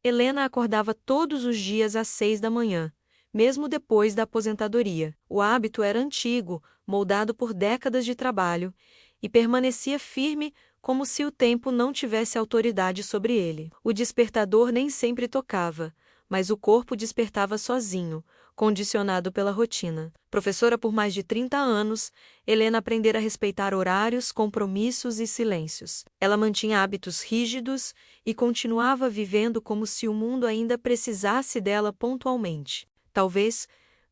Helena acordava todos os dias às 6 da manhã, mesmo depois da aposentadoria. O hábito era antigo, moldado por décadas de trabalho, e permanecia firme como se o tempo não tivesse autoridade sobre ele. O despertador nem sempre tocava, mas o corpo despertava sozinho, condicionado pela rotina. Professora por mais de 30 anos, Helena aprendera a respeitar horários, compromissos e silêncios. Ela mantinha hábitos rígidos e continuava vivendo como se o mundo ainda precisasse dela pontualmente. Talvez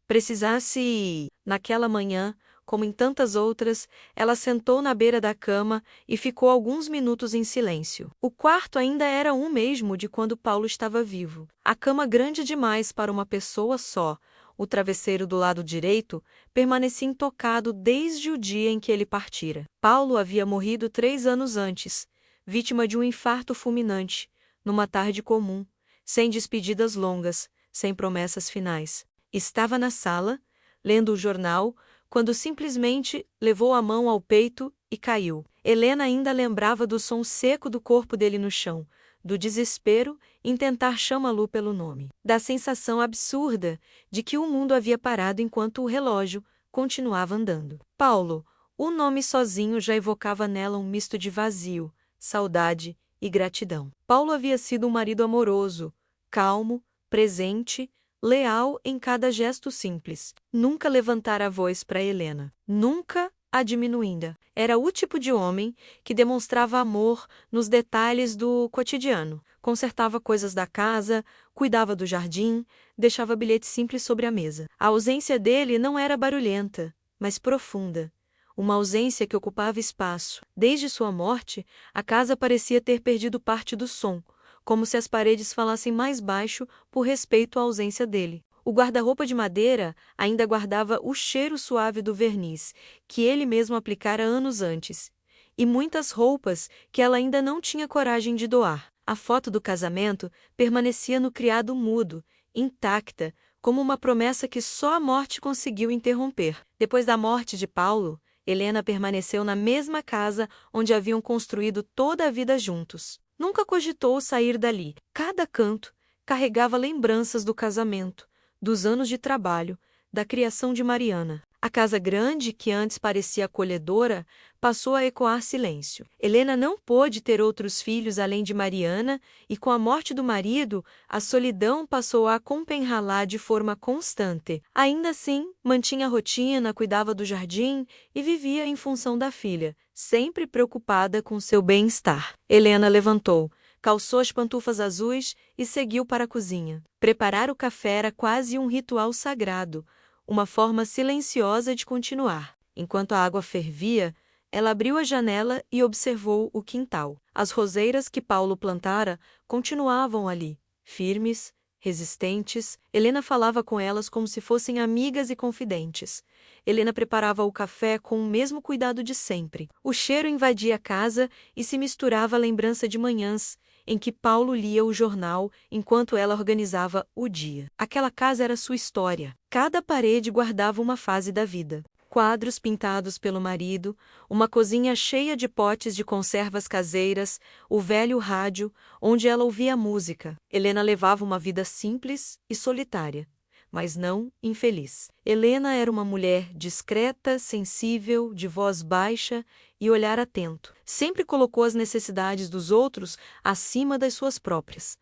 precisasse. Naquela manhã, como em tantas outras, ela sentou na beira da cama e ficou alguns minutos em silêncio. O quarto ainda era o mesmo de quando Paulo estava vivo. A cama grande demais para uma pessoa só. O travesseiro do lado direito permanecia intocado desde o dia em que ele partira. Paulo havia morrido 3 anos antes, vítima de um infarto fulminante, numa tarde comum, sem despedidas longas, sem promessas finais. Estava na sala, lendo o jornal, quando simplesmente levou a mão ao peito e caiu. Helena ainda lembrava do som seco do corpo dele no chão, do desespero em tentar chamá-lo pelo nome, da sensação absurda de que o mundo havia parado enquanto o relógio continuava andando. Paulo, o nome sozinho já evocava nela um misto de vazio, saudade e gratidão. Paulo havia sido um marido amoroso, calmo, presente, leal em cada gesto simples. Nunca levantara a voz para Helena. Nunca a diminuindo. Era o tipo de homem que demonstrava amor nos detalhes do cotidiano. Consertava coisas da casa, cuidava do jardim, deixava bilhetes simples sobre a mesa. A ausência dele não era barulhenta, mas profunda. Uma ausência que ocupava espaço. Desde sua morte, a casa parecia ter perdido parte do som, como se as paredes falassem mais baixo por respeito à ausência dele. O guarda-roupa de madeira ainda guardava o cheiro suave do verniz, que ele mesmo aplicara anos antes, e muitas roupas que ela ainda não tinha coragem de doar. A foto do casamento permanecia no criado mudo, intacta, como uma promessa que só a morte conseguiu interromper. Depois da morte de Paulo, Helena permaneceu na mesma casa onde haviam construído toda a vida juntos. Nunca cogitou sair dali. Cada canto carregava lembranças do casamento, dos anos de trabalho, da criação de Mariana. A casa grande, que antes parecia acolhedora, passou a ecoar silêncio. Helena não pôde ter outros filhos além de Mariana, e com a morte do marido, a solidão passou a acompanhá-la de forma constante. Ainda assim, mantinha a rotina, cuidava do jardim e vivia em função da filha, sempre preocupada com seu bem-estar. Helena levantou, calçou as pantufas azuis e seguiu para a cozinha. Preparar o café era quase um ritual sagrado, uma forma silenciosa de continuar. Enquanto a água fervia, ela abriu a janela e observou o quintal. As roseiras que Paulo plantara continuavam ali, firmes, resistentes. Helena falava com elas como se fossem amigas e confidentes. Helena preparava o café com o mesmo cuidado de sempre. O cheiro invadia a casa e se misturava à lembrança de manhãs, em que Paulo lia o jornal enquanto ela organizava o dia. Aquela casa era sua história. Cada parede guardava uma fase da vida. Quadros pintados pelo marido, uma cozinha cheia de potes de conservas caseiras, o velho rádio, onde ela ouvia música. Helena levava uma vida simples e solitária, mas não infeliz. Helena era uma mulher discreta, sensível, de voz baixa e olhar atento. Sempre colocou as necessidades dos outros acima das suas próprias.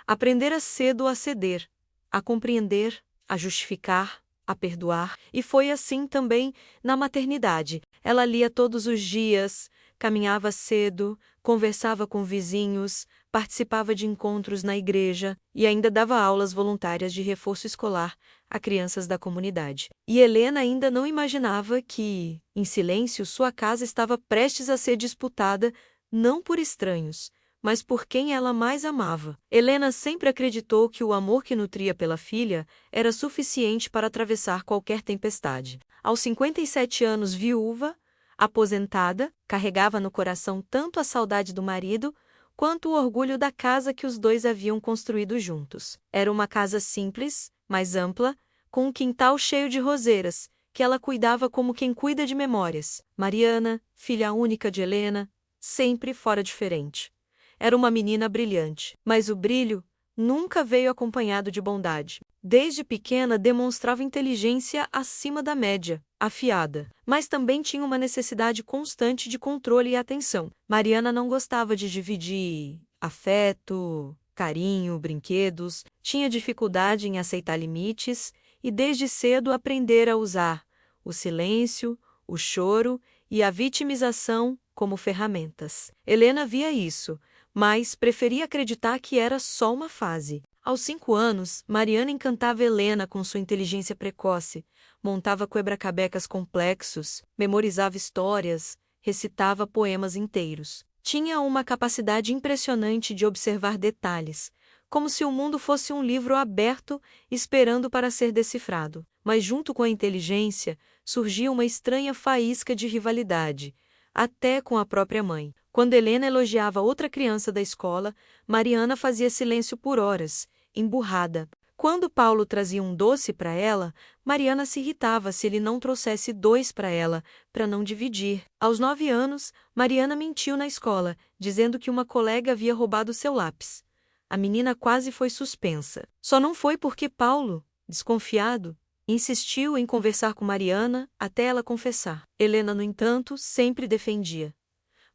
Aprendera cedo a ceder, a compreender, a justificar, a perdoar, e foi assim também na maternidade. Ela lia todos os dias, caminhava cedo, conversava com vizinhos, participava de encontros na igreja e ainda dava aulas voluntárias de reforço escolar a crianças da comunidade. E Helena ainda não imaginava que, em silêncio, sua casa estava prestes a ser disputada não por estranhos, mas por quem ela mais amava. Helena sempre acreditou que o amor que nutria pela filha era suficiente para atravessar qualquer tempestade. Aos 57 anos, viúva, aposentada, carregava no coração tanto a saudade do marido quanto o orgulho da casa que os dois haviam construído juntos. Era uma casa simples, mas ampla, com um quintal cheio de roseiras, que ela cuidava como quem cuida de memórias. Mariana, filha única de Helena, sempre fora diferente. Era uma menina brilhante, mas o brilho nunca veio acompanhado de bondade. Desde pequena demonstrava inteligência acima da média, afiada, mas também tinha uma necessidade constante de controle e atenção. Mariana não gostava de dividir afeto, carinho, brinquedos, tinha dificuldade em aceitar limites e desde cedo aprendera a usar o silêncio, o choro e a vitimização como ferramentas. Helena via isso, mas preferia acreditar que era só uma fase. Aos 5 anos, Mariana encantava Helena com sua inteligência precoce, montava quebra-cabecas complexos, memorizava histórias, recitava poemas inteiros. Tinha uma capacidade impressionante de observar detalhes, como se o mundo fosse um livro aberto esperando para ser decifrado. Mas junto com a inteligência, surgia uma estranha faísca de rivalidade, até com a própria mãe. Quando Helena elogiava outra criança da escola, Mariana fazia silêncio por horas, emburrada. Quando Paulo trazia um doce para ela, Mariana se irritava se ele não trouxesse 2 para ela, para não dividir. Aos 9 anos, Mariana mentiu na escola, dizendo que uma colega havia roubado seu lápis. A menina quase foi suspensa. Só não foi porque Paulo, desconfiado, insistiu em conversar com Mariana até ela confessar. Helena, no entanto, sempre defendia.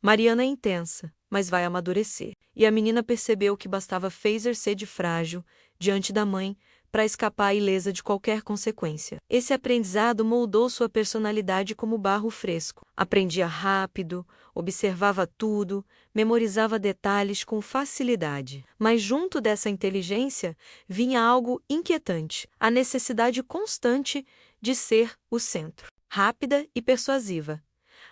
Mariana é intensa, mas vai amadurecer. E a menina percebeu que bastava fazer-se de frágil, diante da mãe, para escapar ilesa de qualquer consequência. Esse aprendizado moldou sua personalidade como barro fresco. Aprendia rápido, observava tudo, memorizava detalhes com facilidade. Mas junto dessa inteligência vinha algo inquietante, a necessidade constante de ser o centro. Rápida e persuasiva.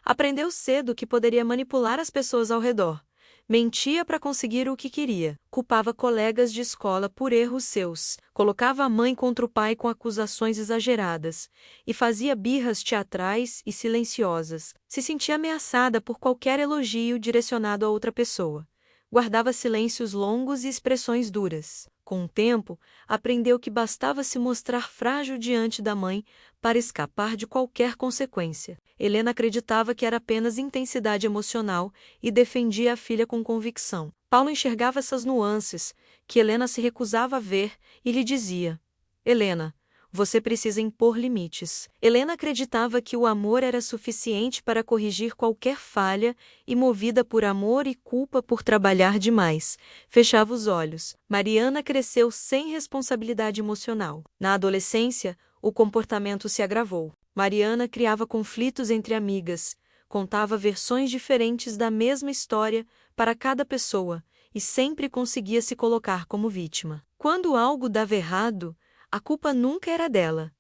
Aprendeu cedo que poderia manipular as pessoas ao redor. Mentia para conseguir o que queria, culpava colegas de escola por erros seus, colocava a mãe contra o pai com acusações exageradas, e fazia birras teatrais e silenciosas. Se sentia ameaçada por qualquer elogio direcionado a outra pessoa. Guardava silêncios longos e expressões duras. Com o tempo, aprendeu que bastava se mostrar frágil diante da mãe para escapar de qualquer consequência. Helena acreditava que era apenas intensidade emocional e defendia a filha com convicção. Paulo enxergava essas nuances, que Helena se recusava a ver, e lhe dizia: Helena, você precisa impor limites. Helena acreditava que o amor era suficiente para corrigir qualquer falha e, movida por amor e culpa por trabalhar demais, fechava os olhos. Mariana cresceu sem responsabilidade emocional. Na adolescência, o comportamento se agravou. Mariana criava conflitos entre amigas, contava versões diferentes da mesma história para cada pessoa e sempre conseguia se colocar como vítima. Quando algo dava errado, a culpa nunca era dela.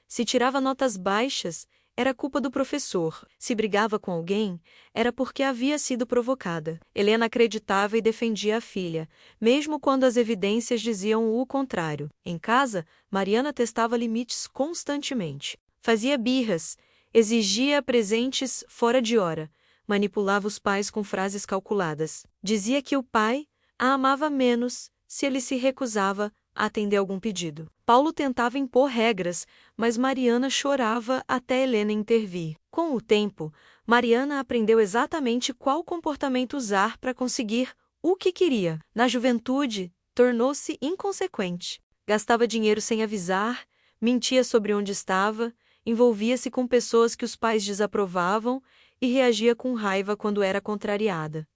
Se tirava notas baixas, era culpa do professor. Se brigava com alguém, era porque havia sido provocada. Helena acreditava e defendia a filha, mesmo quando as evidências diziam o contrário. Em casa, Mariana testava limites constantemente. Fazia birras, exigia presentes fora de hora, manipulava os pais com frases calculadas. Dizia que o pai a amava menos se ele se recusava a atender algum pedido. Paulo tentava impor regras, mas Mariana chorava até Helena intervir. Com o tempo, Mariana aprendeu exatamente qual comportamento usar para conseguir o que queria. Na juventude, tornou-se inconsequente. Gastava dinheiro sem avisar, mentia sobre onde estava, envolvia-se com pessoas que os pais desaprovavam e reagia com raiva quando era contrariada.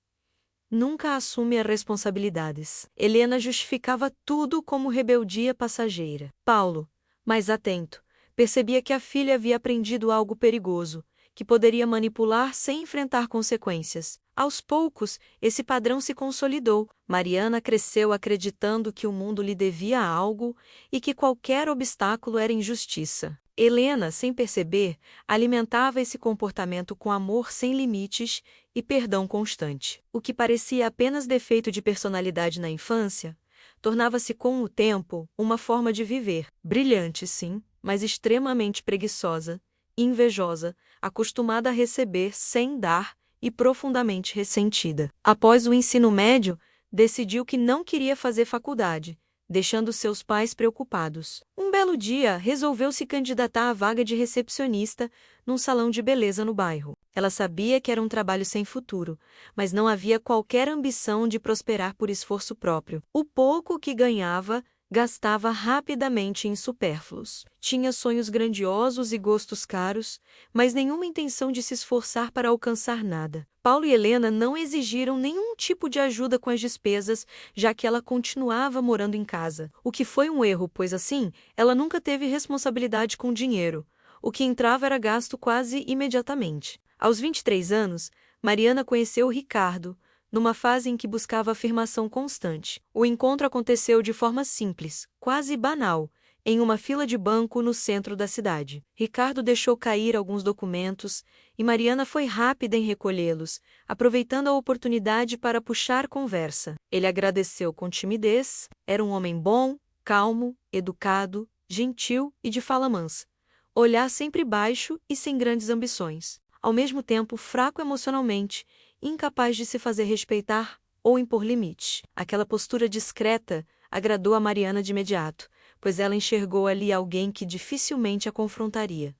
Nunca assume as responsabilidades. Helena justificava tudo como rebeldia passageira. Paulo, mais atento, percebia que a filha havia aprendido algo perigoso, que poderia manipular sem enfrentar consequências. Aos poucos, esse padrão se consolidou. Mariana cresceu acreditando que o mundo lhe devia algo e que qualquer obstáculo era injustiça. Helena, sem perceber, alimentava esse comportamento com amor sem limites e perdão constante. O que parecia apenas defeito de personalidade na infância, tornava-se com o tempo uma forma de viver. Brilhante, sim, mas extremamente preguiçosa, invejosa, acostumada a receber sem dar e profundamente ressentida. Após o ensino médio, decidiu que não queria fazer faculdade. deixando seus pais preocupados. Um belo dia, resolveu se candidatar à vaga de recepcionista num salão de beleza no bairro. Ela sabia que era um trabalho sem futuro, mas não havia qualquer ambição de prosperar por esforço próprio. O pouco que ganhava, gastava rapidamente em supérfluos. Tinha sonhos grandiosos e gostos caros, mas nenhuma intenção de se esforçar para alcançar nada. Paulo e Helena não exigiram nenhum tipo de ajuda com as despesas, já que ela continuava morando em casa. O que foi um erro, pois assim, ela nunca teve responsabilidade com dinheiro. O que entrava era gasto quase imediatamente. Aos 23 anos, Mariana conheceu Ricardo, numa fase em que buscava afirmação constante. O encontro aconteceu de forma simples, quase banal, em uma fila de banco no centro da cidade. Ricardo deixou cair alguns documentos e Mariana foi rápida em recolhê-los, aproveitando a oportunidade para puxar conversa. Ele agradeceu com timidez, era um homem bom, calmo, educado, gentil e de fala mansa. Olhar sempre baixo e sem grandes ambições. Ao mesmo tempo fraco emocionalmente, incapaz de se fazer respeitar ou impor limites. Aquela postura discreta agradou a Mariana de imediato, pois ela enxergou ali alguém que dificilmente a confrontaria.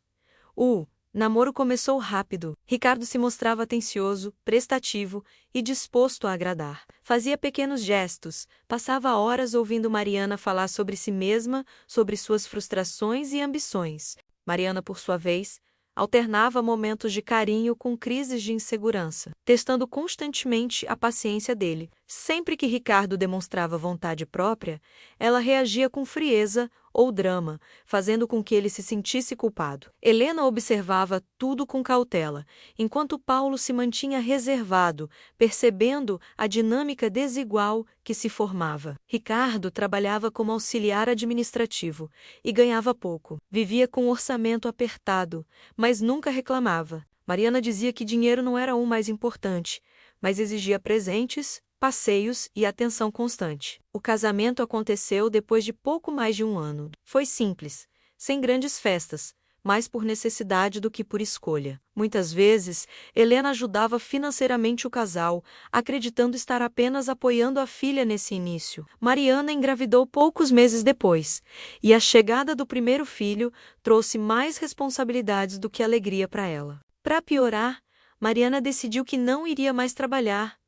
O namoro começou rápido. Ricardo se mostrava atencioso, prestativo e disposto a agradar. Fazia pequenos gestos, passava horas ouvindo Mariana falar sobre si mesma, sobre suas frustrações e ambições. Mariana, por sua vez, alternava momentos de carinho com crises de insegurança, testando constantemente a paciência dele. Sempre que Ricardo demonstrava vontade própria, ela reagia com frieza ou drama, fazendo com que ele se sentisse culpado. Helena observava tudo com cautela, enquanto Paulo se mantinha reservado, percebendo a dinâmica desigual que se formava. Ricardo trabalhava como auxiliar administrativo e ganhava pouco. Vivia com um orçamento apertado, mas nunca reclamava. Mariana dizia que dinheiro não era o mais importante, mas exigia presentes, passeios e atenção constante. O casamento aconteceu depois de pouco mais de um ano. Foi simples, sem grandes festas, mais por necessidade do que por escolha. Muitas vezes, Helena ajudava financeiramente o casal, acreditando estar apenas apoiando a filha nesse início. Mariana engravidou poucos meses depois, e a chegada do primeiro filho trouxe mais responsabilidades do que alegria para ela. Para piorar, Mariana decidiu que não iria mais trabalhar,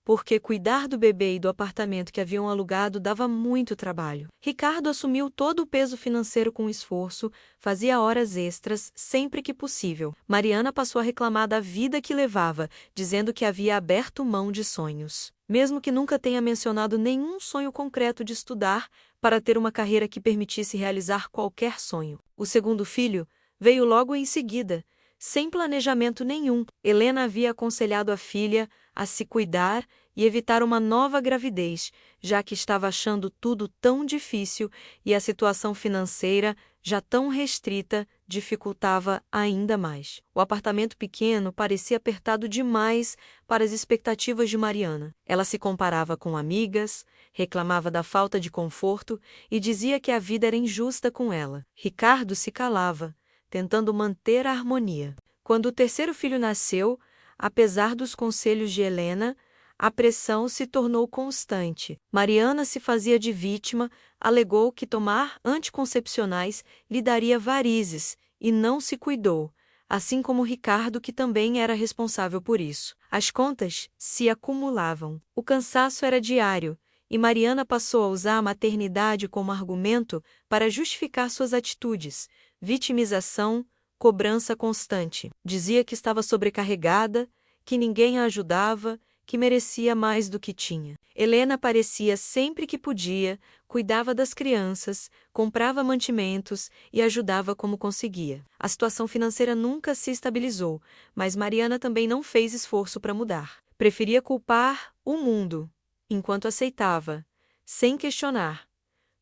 porque cuidar do bebê e do apartamento que haviam alugado dava muito trabalho. Ricardo assumiu todo o peso financeiro com esforço, fazia horas extras sempre que possível. Mariana passou a reclamar da vida que levava, dizendo que havia aberto mão de sonhos. Mesmo que nunca tenha mencionado nenhum sonho concreto de estudar para ter uma carreira que permitisse realizar qualquer sonho. O segundo filho veio logo em seguida, sem planejamento nenhum. Helena havia aconselhado a filha a se cuidar e evitar uma nova gravidez, já que estava achando tudo tão difícil e a situação financeira, já tão restrita, dificultava ainda mais. O apartamento pequeno parecia apertado demais para as expectativas de Mariana. Ela se comparava com amigas, reclamava da falta de conforto e dizia que a vida era injusta com ela. Ricardo se calava, tentando manter a harmonia. Quando o terceiro filho nasceu, apesar dos conselhos de Helena, a pressão se tornou constante. Mariana se fazia de vítima, alegou que tomar anticoncepcionais lhe daria varizes e não se cuidou, assim como Ricardo, que também era responsável por isso. As contas se acumulavam. O cansaço era diário, e Mariana passou a usar a maternidade como argumento para justificar suas atitudes. Vitimização, cobrança constante. Dizia que estava sobrecarregada, que ninguém a ajudava, que merecia mais do que tinha. Helena aparecia sempre que podia, cuidava das crianças, comprava mantimentos e ajudava como conseguia. A situação financeira nunca se estabilizou, mas Mariana também não fez esforço para mudar. Preferia culpar o mundo, enquanto aceitava, sem questionar,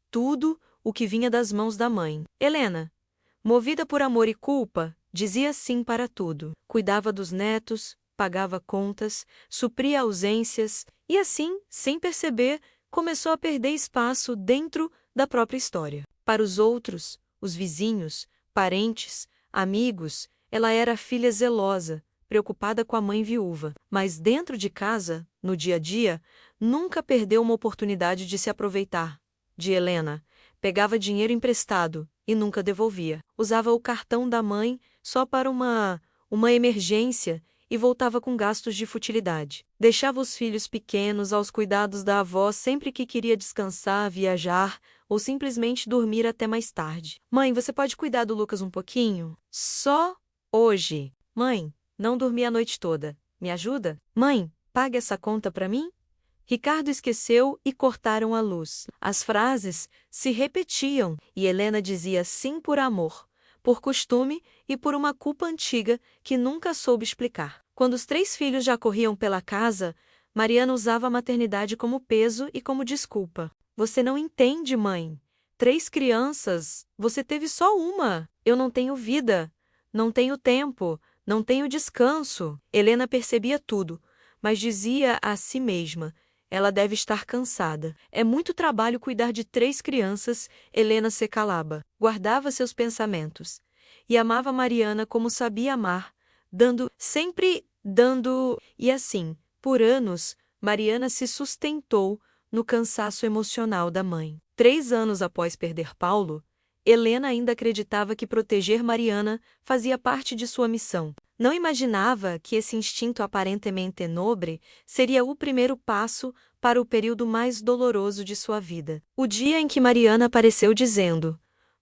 tudo o que vinha das mãos da mãe. Helena, movida por amor e culpa, dizia sim para tudo. Cuidava dos netos, pagava contas, supria ausências e assim, sem perceber, começou a perder espaço dentro da própria história. Para os outros, os vizinhos, parentes, amigos, ela era a filha zelosa, preocupada com a mãe viúva. Mas dentro de casa, no dia a dia, nunca perdeu uma oportunidade de se aproveitar. de Helena. Pegava dinheiro emprestado e nunca devolvia. Usava o cartão da mãe só para uma emergência e voltava com gastos de futilidade. Deixava os filhos pequenos aos cuidados da avó sempre que queria descansar, viajar ou simplesmente dormir até mais tarde. Mãe, você pode cuidar do Lucas um pouquinho? Só hoje. Mãe, não dormi a noite toda. Me ajuda? Mãe, pague essa conta para mim? Ricardo esqueceu e cortaram a luz. As frases se repetiam e Helena dizia sim por amor, por costume e por uma culpa antiga que nunca soube explicar. Quando os 3 filhos já corriam pela casa, Mariana usava a maternidade como peso e como desculpa. Você não entende, mãe. 3 crianças, você teve só uma. Eu não tenho vida, não tenho tempo, não tenho descanso. Helena percebia tudo, mas dizia a si mesma: ela deve estar cansada. É muito trabalho cuidar de 3 crianças. Helena se calava, guardava seus pensamentos e amava Mariana como sabia amar, sempre dando. E assim, por anos, Mariana se sustentou no cansaço emocional da mãe. 3 anos após perder Paulo, Helena ainda acreditava que proteger Mariana fazia parte de sua missão. Não imaginava que esse instinto aparentemente nobre seria o primeiro passo para o período mais doloroso de sua vida. O dia em que Mariana apareceu dizendo: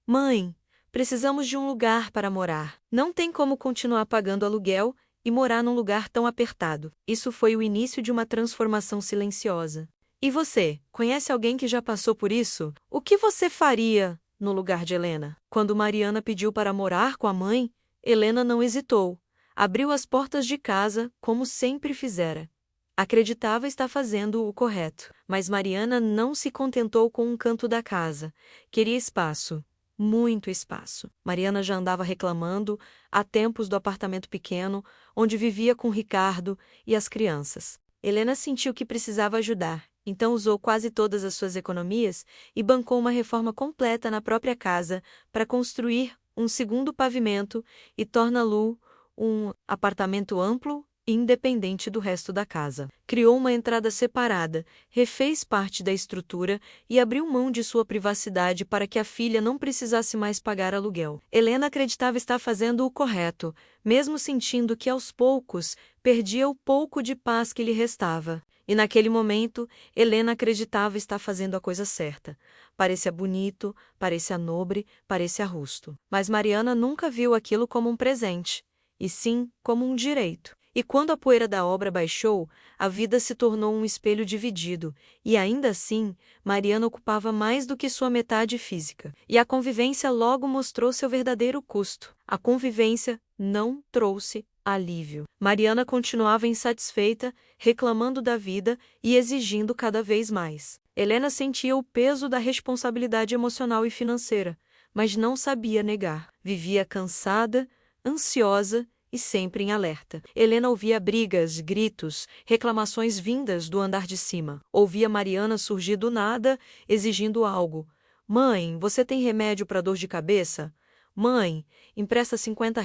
Mãe, precisamos de um lugar para morar. Não tem como continuar pagando aluguel e morar num lugar tão apertado. Isso foi o início de uma transformação silenciosa. E você, conhece alguém que já passou por isso? O que você faria no lugar de Helena? Quando Mariana pediu para morar com a mãe, Helena não hesitou. Abriu as portas de casa, como sempre fizera. Acreditava estar fazendo o correto. Mas Mariana não se contentou com um canto da casa. Queria espaço. Muito espaço. Mariana já andava reclamando há tempos do apartamento pequeno, onde vivia com Ricardo e as crianças. Helena sentiu que precisava ajudar, então usou quase todas as suas economias e bancou uma reforma completa na própria casa para construir um segundo pavimento e torná-lo um apartamento amplo e independente do resto da casa. Criou uma entrada separada, refez parte da estrutura e abriu mão de sua privacidade para que a filha não precisasse mais pagar aluguel. Helena acreditava estar fazendo o correto, mesmo sentindo que aos poucos perdia o pouco de paz que lhe restava. E naquele momento, Helena acreditava estar fazendo a coisa certa. Parecia bonito, parecia nobre, parecia justo. Mas Mariana nunca viu aquilo como um presente, e sim como um direito. E quando a poeira da obra baixou, a vida se tornou um espelho dividido, e ainda assim, Mariana ocupava mais do que sua metade física. E a convivência logo mostrou seu verdadeiro custo. A convivência não trouxe alívio. Mariana continuava insatisfeita, reclamando da vida e exigindo cada vez mais. Helena sentia o peso da responsabilidade emocional e financeira, mas não sabia negar. Vivia cansada, ansiosa e sempre em alerta. Helena ouvia brigas, gritos, reclamações vindas do andar de cima. Ouvia Mariana surgir do nada, exigindo algo. Mãe, você tem remédio para dor de cabeça? Mãe, empresta R$ 50.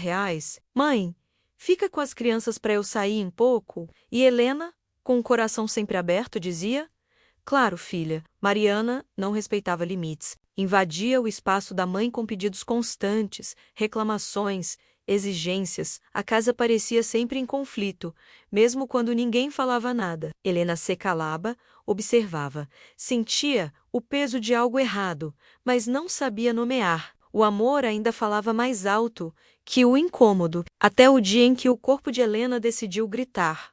Mãe, fica com as crianças para eu sair um pouco? E Helena, com o coração sempre aberto, dizia: Claro, filha. Mariana não respeitava limites. Invadia o espaço da mãe com pedidos constantes, reclamações, exigências. A casa parecia sempre em conflito, mesmo quando ninguém falava nada. Helena se calava, observava. Sentia o peso de algo errado, mas não sabia nomear. O amor ainda falava mais alto que o incômodo, até o dia em que o corpo de Helena decidiu gritar.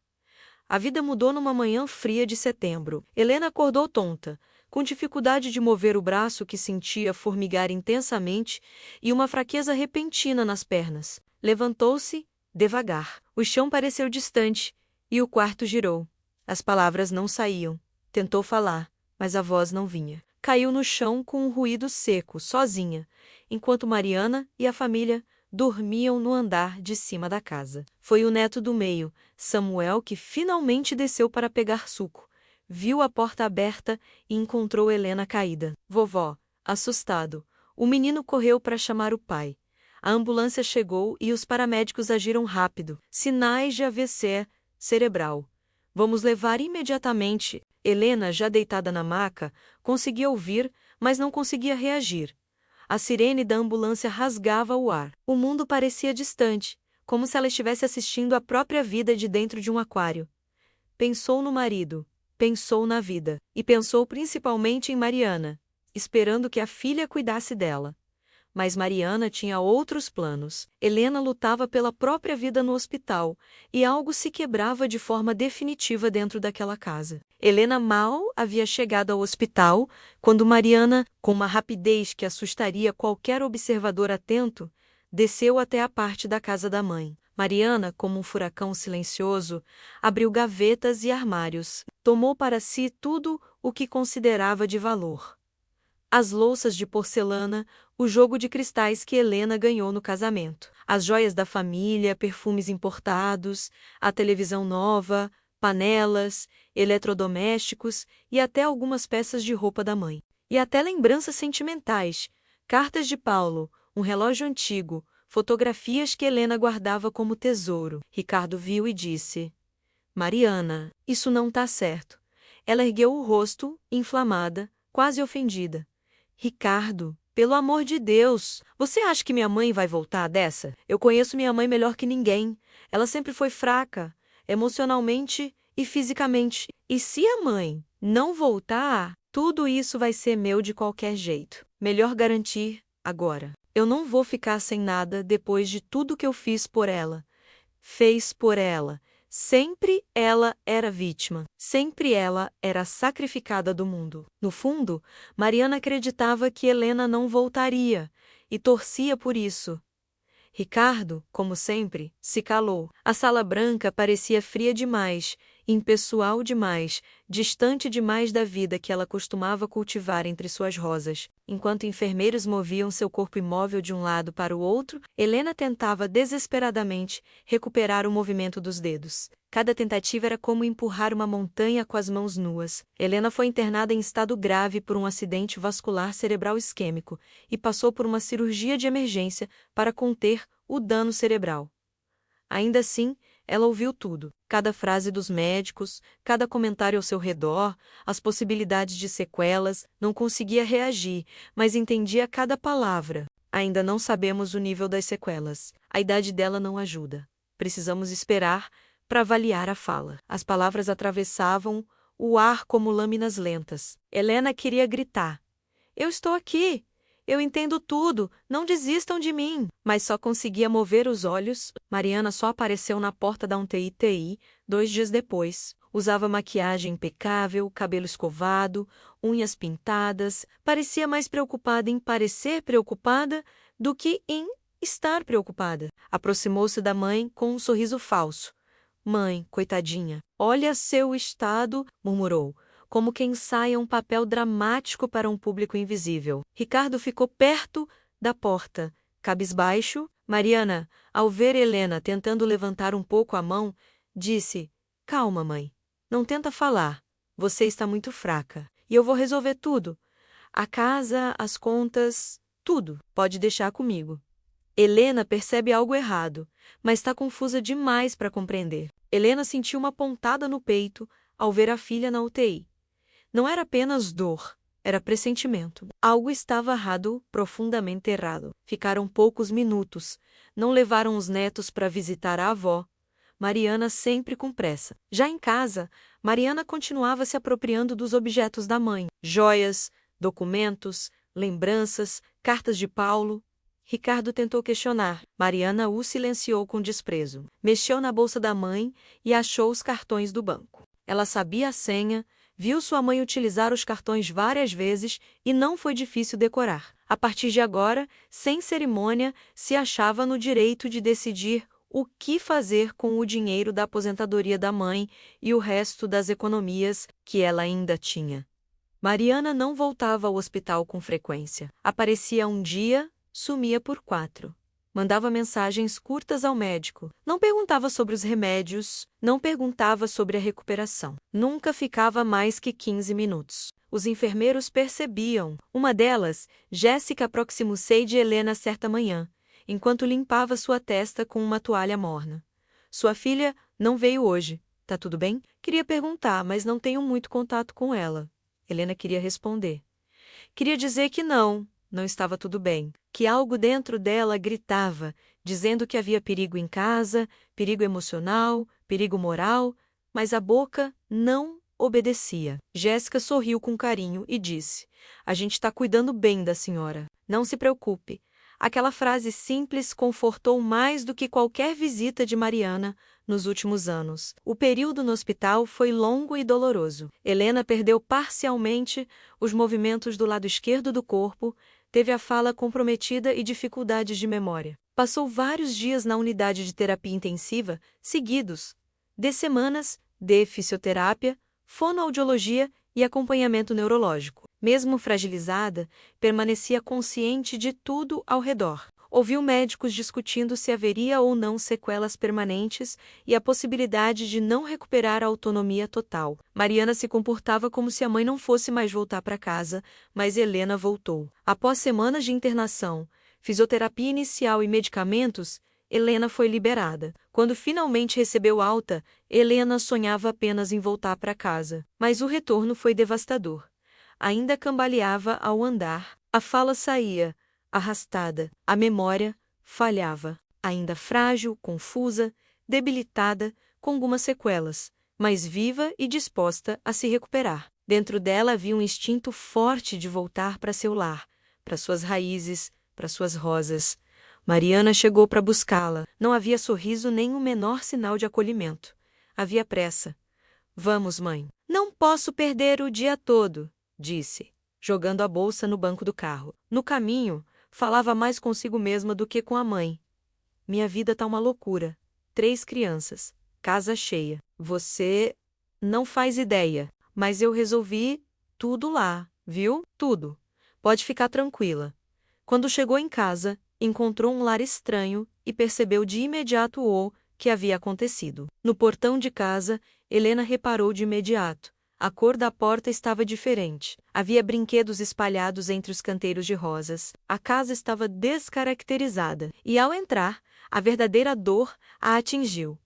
A vida mudou numa manhã fria de setembro. Helena acordou tonta, com dificuldade de mover o braço que sentia formigar intensamente e uma fraqueza repentina nas pernas. Levantou-se, devagar. O chão pareceu distante e o quarto girou. As palavras não saíam. Tentou falar, mas a voz não vinha. Caiu no chão com um ruído seco, sozinha, enquanto Mariana e a família dormiam no andar de cima da casa. Foi o neto do meio, Samuel, que finalmente desceu para pegar suco. Viu a porta aberta e encontrou Helena caída. Vovó, assustado, o menino correu para chamar o pai. A ambulância chegou e os paramédicos agiram rápido. Sinais de AVC cerebral. Vamos levar imediatamente. Helena, já deitada na maca, conseguia ouvir, mas não conseguia reagir. A sirene da ambulância rasgava o ar. O mundo parecia distante, como se ela estivesse assistindo a própria vida de dentro de um aquário. Pensou no marido, pensou na vida, e pensou principalmente em Mariana, esperando que a filha cuidasse dela. Mas Mariana tinha outros planos. Helena lutava pela própria vida no hospital, e algo se quebrava de forma definitiva dentro daquela casa. Helena mal havia chegado ao hospital, quando Mariana, com uma rapidez que assustaria qualquer observador atento, desceu até a parte da casa da mãe. Mariana, como um furacão silencioso, abriu gavetas e armários. Tomou para si tudo o que considerava de valor. As louças de porcelana, o jogo de cristais que Helena ganhou no casamento, as joias da família, perfumes importados, a televisão nova, panelas, eletrodomésticos e até algumas peças de roupa da mãe. E até lembranças sentimentais, cartas de Paulo, um relógio antigo, fotografias que Helena guardava como tesouro. Ricardo viu e disse: Mariana, isso não tá certo. Ela ergueu o rosto, inflamada, quase ofendida. Ricardo, pelo amor de Deus, você acha que minha mãe vai voltar dessa? Eu conheço minha mãe melhor que ninguém. Ela sempre foi fraca, emocionalmente e fisicamente. E se a mãe não voltar, tudo isso vai ser meu de qualquer jeito. Melhor garantir agora. Eu não vou ficar sem nada depois de tudo que eu fiz por ela. Fez por ela. Sempre ela era vítima, sempre ela era sacrificada do mundo. No fundo, Mariana acreditava que Helena não voltaria e torcia por isso. Ricardo, como sempre, se calou. A sala branca parecia fria demais, impessoal demais, distante demais da vida que ela costumava cultivar entre suas rosas. Enquanto enfermeiros moviam seu corpo imóvel de um lado para o outro, Helena tentava desesperadamente recuperar o movimento dos dedos. Cada tentativa era como empurrar uma montanha com as mãos nuas. Helena foi internada em estado grave por um acidente vascular cerebral isquêmico e passou por uma cirurgia de emergência para conter o dano cerebral. Ainda assim, ela ouviu tudo, cada frase dos médicos, cada comentário ao seu redor, as possibilidades de sequelas, não conseguia reagir, mas entendia cada palavra. Ainda não sabemos o nível das sequelas. A idade dela não ajuda. Precisamos esperar para avaliar a fala. As palavras atravessavam o ar como lâminas lentas. Helena queria gritar: Eu estou aqui! Eu entendo tudo, não desistam de mim. Mas só conseguia mover os olhos. Mariana só apareceu na porta da UTI 2 dias depois. Usava maquiagem impecável, cabelo escovado, unhas pintadas. Parecia mais preocupada em parecer preocupada do que em estar preocupada. Aproximou-se da mãe com um sorriso falso. Mãe, coitadinha, olha seu estado, murmurou, como quem ensaia um papel dramático para um público invisível. Ricardo ficou perto da porta, cabisbaixo. Mariana, ao ver Helena tentando levantar um pouco a mão, disse: Calma, mãe. Não tenta falar. Você está muito fraca. E eu vou resolver tudo. A casa, as contas, tudo. Pode deixar comigo. Helena percebe algo errado, mas está confusa demais para compreender. Helena sentiu uma pontada no peito ao ver a filha na UTI. Não era apenas dor, era pressentimento. Algo estava errado, profundamente errado. Ficaram poucos minutos. Não levaram os netos para visitar a avó. Mariana sempre com pressa. Já em casa, Mariana continuava se apropriando dos objetos da mãe. Joias, documentos, lembranças, cartas de Paulo. Ricardo tentou questionar. Mariana o silenciou com desprezo. Mexeu na bolsa da mãe e achou os cartões do banco. Ela sabia a senha, viu sua mãe utilizar os cartões várias vezes e não foi difícil decorar. A partir de agora, sem cerimônia, se achava no direito de decidir o que fazer com o dinheiro da aposentadoria da mãe e o resto das economias que ela ainda tinha. Mariana não voltava ao hospital com frequência. Aparecia um dia, sumia por 4. Mandava mensagens curtas ao médico. Não perguntava sobre os remédios, não perguntava sobre a recuperação. Nunca ficava mais que 15 minutos. Os enfermeiros percebiam. Uma delas, Jéssica, aproximou-se de Helena certa manhã, enquanto limpava sua testa com uma toalha morna. Sua filha não veio hoje. Tá tudo bem? Queria perguntar, mas não tenho muito contato com ela. Helena queria responder. Queria dizer que não estava tudo bem. Que algo dentro dela gritava, dizendo que havia perigo em casa, perigo emocional, perigo moral, mas a boca não obedecia. Jéssica sorriu com carinho e disse: "A gente está cuidando bem da senhora. Não se preocupe." Aquela frase simples confortou mais do que qualquer visita de Mariana nos últimos anos. O período no hospital foi longo e doloroso. Helena perdeu parcialmente os movimentos do lado esquerdo do corpo, teve a fala comprometida e dificuldades de memória. Passou vários dias na unidade de terapia intensiva, seguidos de semanas de fisioterapia, fonoaudiologia e acompanhamento neurológico. Mesmo fragilizada, permanecia consciente de tudo ao redor. Ouviu médicos discutindo se haveria ou não sequelas permanentes e a possibilidade de não recuperar a autonomia total. Mariana se comportava como se a mãe não fosse mais voltar para casa, mas Helena voltou. Após semanas de internação, fisioterapia inicial e medicamentos, Helena foi liberada. Quando finalmente recebeu alta, Helena sonhava apenas em voltar para casa. Mas o retorno foi devastador. Ainda cambaleava ao andar, a fala saía arrastada, a memória falhava, ainda frágil, confusa, debilitada, com algumas sequelas, mas viva e disposta a se recuperar. Dentro dela havia um instinto forte de voltar para seu lar, para suas raízes, para suas rosas. Mariana chegou para buscá-la. Não havia sorriso nem o menor sinal de acolhimento. Havia pressa. "Vamos, mãe." "Não posso perder o dia todo," disse, jogando a bolsa no banco do carro. No caminho, falava mais consigo mesma do que com a mãe. "Minha vida tá uma loucura. 3 crianças, casa cheia. Você não faz ideia, mas eu resolvi tudo lá, viu? Tudo. Pode ficar tranquila." Quando chegou em casa, encontrou um lar estranho e percebeu de imediato o que havia acontecido. No portão de casa, Helena reparou de imediato. A cor da porta estava diferente. Havia brinquedos espalhados entre os canteiros de rosas. A casa estava descaracterizada. E ao entrar, a verdadeira dor a atingiu.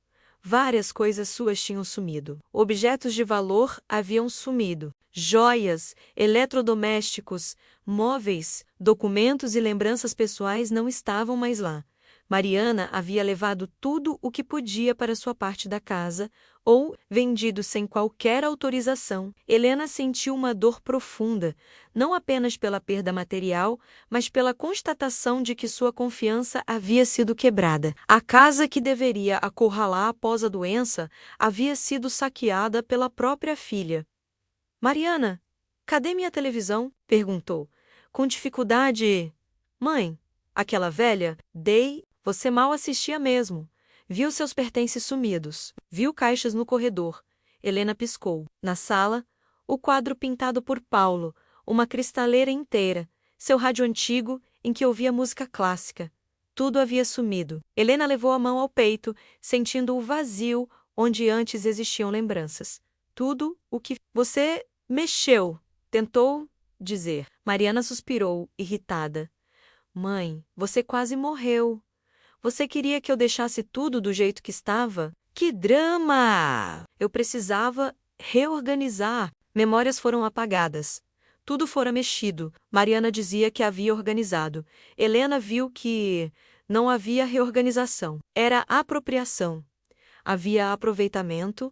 Várias coisas suas tinham sumido. Objetos de valor haviam sumido. Joias, eletrodomésticos, móveis, documentos e lembranças pessoais não estavam mais lá. Mariana havia levado tudo o que podia para sua parte da casa, ou vendido sem qualquer autorização. Helena sentiu uma dor profunda, não apenas pela perda material, mas pela constatação de que sua confiança havia sido quebrada. A casa que deveria acorralá após a doença havia sido saqueada pela própria filha. "Mariana, cadê minha televisão?" perguntou, com dificuldade. "Mãe, aquela velha, dei. Você mal assistia mesmo. Viu seus pertences sumidos. Viu caixas no corredor." Helena piscou. Na sala, o quadro pintado por Paulo, uma cristaleira inteira, seu rádio antigo em que ouvia música clássica. Tudo havia sumido. Helena levou a mão ao peito, sentindo o vazio onde antes existiam lembranças. "Tudo o que você mexeu", tentou dizer. Mariana suspirou, irritada. "Mãe, você quase morreu. Você queria que eu deixasse tudo do jeito que estava? Que drama! Eu precisava reorganizar." Memórias foram apagadas. Tudo fora mexido. Mariana dizia que havia organizado. Helena viu que não havia reorganização. Era apropriação. Havia aproveitamento.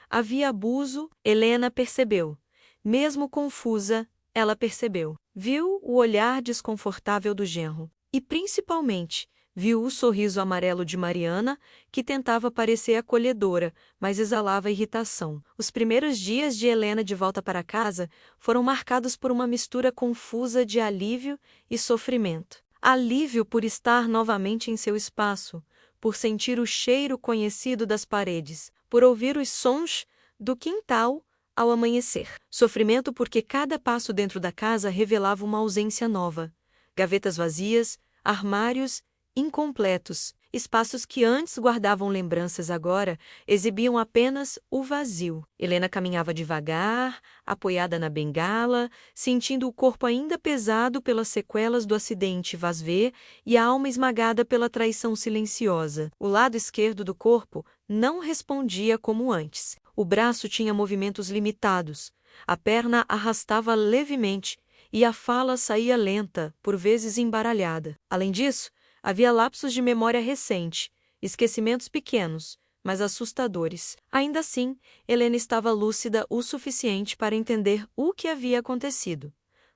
Havia abuso. Helena percebeu. Mesmo confusa, ela percebeu. Viu o olhar desconfortável do genro. E, principalmente, viu o sorriso amarelo de Mariana, que tentava parecer acolhedora, mas exalava irritação. Os primeiros dias de Helena de volta para casa foram marcados por uma mistura confusa de alívio e sofrimento. Alívio por estar novamente em seu espaço, por sentir o cheiro conhecido das paredes, por ouvir os sons do quintal ao amanhecer. Sofrimento porque cada passo dentro da casa revelava uma ausência nova. Gavetas vazias, armários incompletos, espaços que antes guardavam lembranças agora exibiam apenas o vazio. Helena caminhava devagar, apoiada na bengala, sentindo o corpo ainda pesado pelas sequelas do acidente Vasver e a alma esmagada pela traição silenciosa. O lado esquerdo do corpo não respondia como antes. O braço tinha movimentos limitados, a perna arrastava levemente, e a fala saía lenta, por vezes embaralhada. Além disso, havia lapsos de memória recente, esquecimentos pequenos, mas assustadores. Ainda assim, Helena estava lúcida o suficiente para entender o que havia acontecido.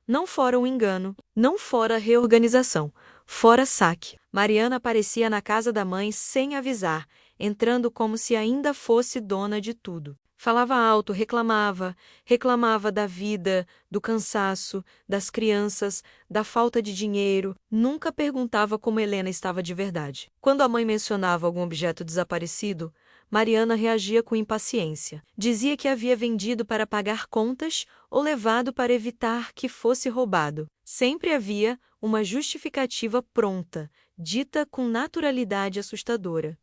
Não fora um engano, não fora reorganização, fora saque. Mariana aparecia na casa da mãe sem avisar, entrando como se ainda fosse dona de tudo. Falava alto, reclamava da vida, do cansaço, das crianças, da falta de dinheiro, nunca perguntava como Helena estava de verdade. Quando a mãe mencionava algum objeto desaparecido, Mariana reagia com impaciência. Dizia que havia vendido para pagar contas ou levado para evitar que fosse roubado. Sempre havia uma justificativa pronta, dita com naturalidade assustadora.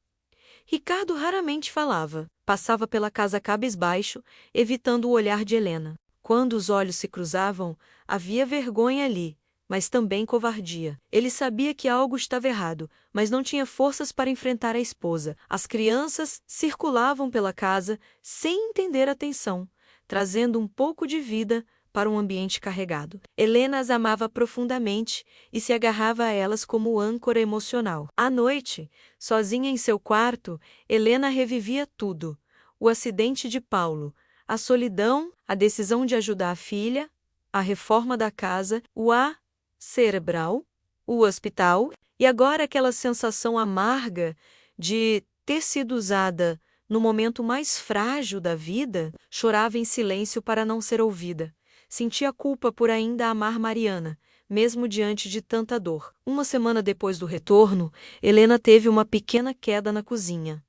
Ricardo raramente falava. Passava pela casa cabisbaixo, evitando o olhar de Helena. Quando os olhos se cruzavam, havia vergonha ali, mas também covardia. Ele sabia que algo estava errado, mas não tinha forças para enfrentar a esposa. As crianças circulavam pela casa sem entender a tensão, trazendo um pouco de vida para um ambiente carregado. Helena as amava profundamente e se agarrava a elas como âncora emocional. À noite, sozinha em seu quarto, Helena revivia tudo: o acidente de Paulo, a solidão, a decisão de ajudar a filha, a reforma da casa, o A cerebral, o hospital, e agora aquela sensação amarga de ter sido usada no momento mais frágil da vida. Chorava em silêncio para não ser ouvida. Sentia culpa por ainda amar Mariana, mesmo diante de tanta dor. Uma semana depois do retorno, Helena teve uma pequena queda na cozinha.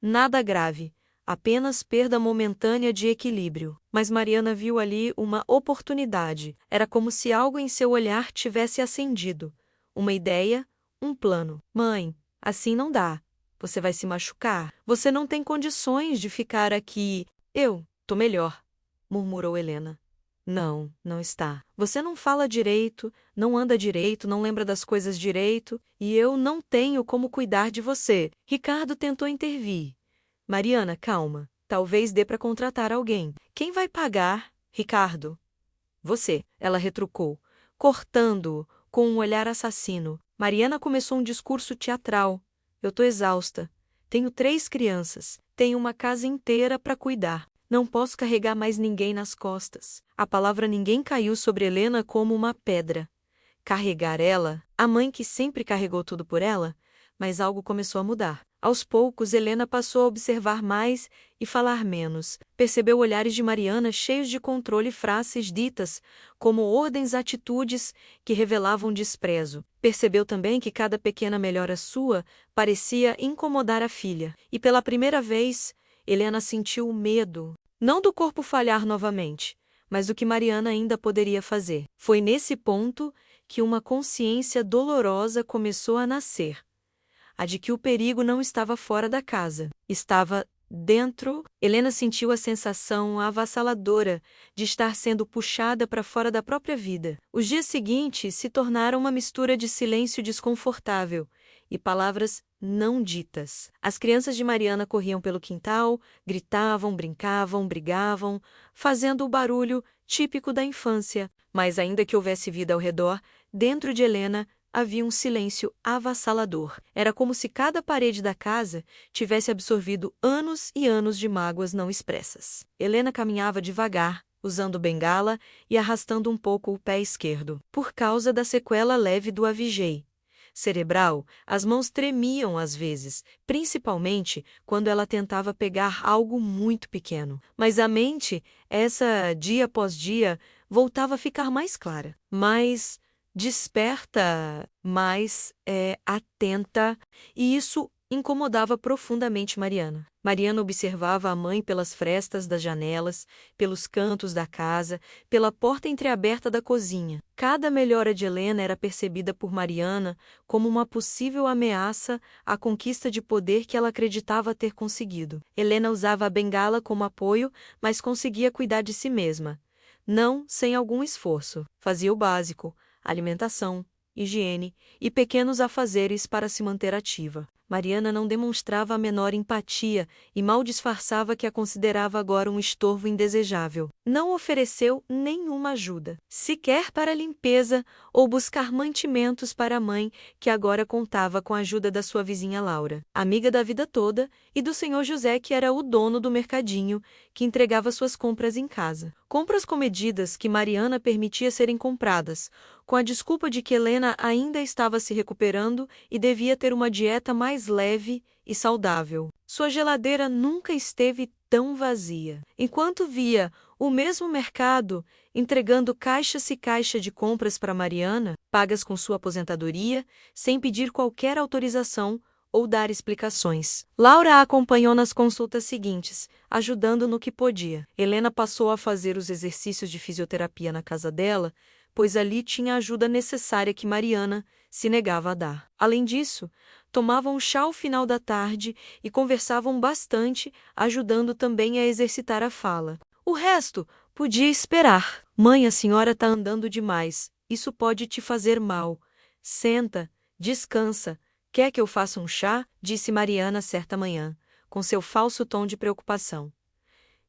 Nada grave, apenas perda momentânea de equilíbrio. Mas Mariana viu ali uma oportunidade. Era como se algo em seu olhar tivesse acendido. Uma ideia, um plano. Mãe, assim não dá. Você vai se machucar. Você não tem condições de ficar aqui. Eu tô melhor, murmurou Helena. Não, não está. Você não fala direito, não anda direito, não lembra das coisas direito, e eu não tenho como cuidar de você. Ricardo tentou intervir. Mariana, calma. Talvez dê para contratar alguém. Quem vai pagar, Ricardo? Você, ela retrucou, cortando-o com um olhar assassino. Mariana começou um discurso teatral. Eu tô exausta. Tenho 3 crianças. Tenho uma casa inteira para cuidar. Não posso carregar mais ninguém nas costas. A palavra ninguém caiu sobre Helena como uma pedra. Carregar ela, a mãe que sempre carregou tudo por ela, mas algo começou a mudar. Aos poucos, Helena passou a observar mais e falar menos. Percebeu olhares de Mariana cheios de controle e frases ditas como ordens atitudes que revelavam desprezo. Percebeu também que cada pequena melhora sua parecia incomodar a filha. E pela primeira vez, Helena sentiu o medo, não do corpo falhar novamente, mas do que Mariana ainda poderia fazer. Foi nesse ponto que uma consciência dolorosa começou a nascer. A de que o perigo não estava fora da casa, estava dentro. Helena sentiu a sensação avassaladora de estar sendo puxada para fora da própria vida. Os dias seguintes se tornaram uma mistura de silêncio desconfortável e palavras não ditas. As crianças de Mariana corriam pelo quintal, gritavam, brincavam, brigavam, fazendo o barulho típico da infância. Mas ainda que houvesse vida ao redor, dentro de Helena havia um silêncio avassalador. Era como se cada parede da casa tivesse absorvido anos e anos de mágoas não expressas. Helena caminhava devagar, usando bengala e arrastando um pouco o pé esquerdo, por causa da sequela leve do AVG cerebral. As mãos tremiam às vezes, principalmente quando ela tentava pegar algo muito pequeno. Mas a mente, essa dia após dia, voltava a ficar mais clara, mais desperta, mais atenta, e isso incomodava profundamente Mariana. Mariana observava a mãe pelas frestas das janelas, pelos cantos da casa, pela porta entreaberta da cozinha. Cada melhora de Helena era percebida por Mariana como uma possível ameaça à conquista de poder que ela acreditava ter conseguido. Helena usava a bengala como apoio, mas conseguia cuidar de si mesma. Não sem algum esforço. Fazia o básico: alimentação, higiene e pequenos afazeres para se manter ativa. Mariana não demonstrava a menor empatia e mal disfarçava que a considerava agora um estorvo indesejável. Não ofereceu nenhuma ajuda, sequer para a limpeza ou buscar mantimentos para a mãe, que agora contava com a ajuda da sua vizinha Laura, amiga da vida toda, e do senhor José, que era o dono do mercadinho, que entregava suas compras em casa. Compras comedidas que Mariana permitia serem compradas, com a desculpa de que Helena ainda estava se recuperando e devia ter uma dieta mais leve e saudável. Sua geladeira nunca esteve tão vazia. Enquanto via o mesmo mercado entregando caixas e caixas de compras para Mariana, pagas com sua aposentadoria, sem pedir qualquer autorização ou dar explicações. Laura a acompanhou nas consultas seguintes, ajudando no que podia. Helena passou a fazer os exercícios de fisioterapia na casa dela, pois ali tinha a ajuda necessária que Mariana se negava a dar. Além disso, tomavam chá ao final da tarde e conversavam bastante, ajudando também a exercitar a fala. O resto podia esperar. Mãe, a senhora está andando demais. Isso pode te fazer mal. Senta, descansa. Quer que eu faça um chá? Disse Mariana certa manhã, com seu falso tom de preocupação.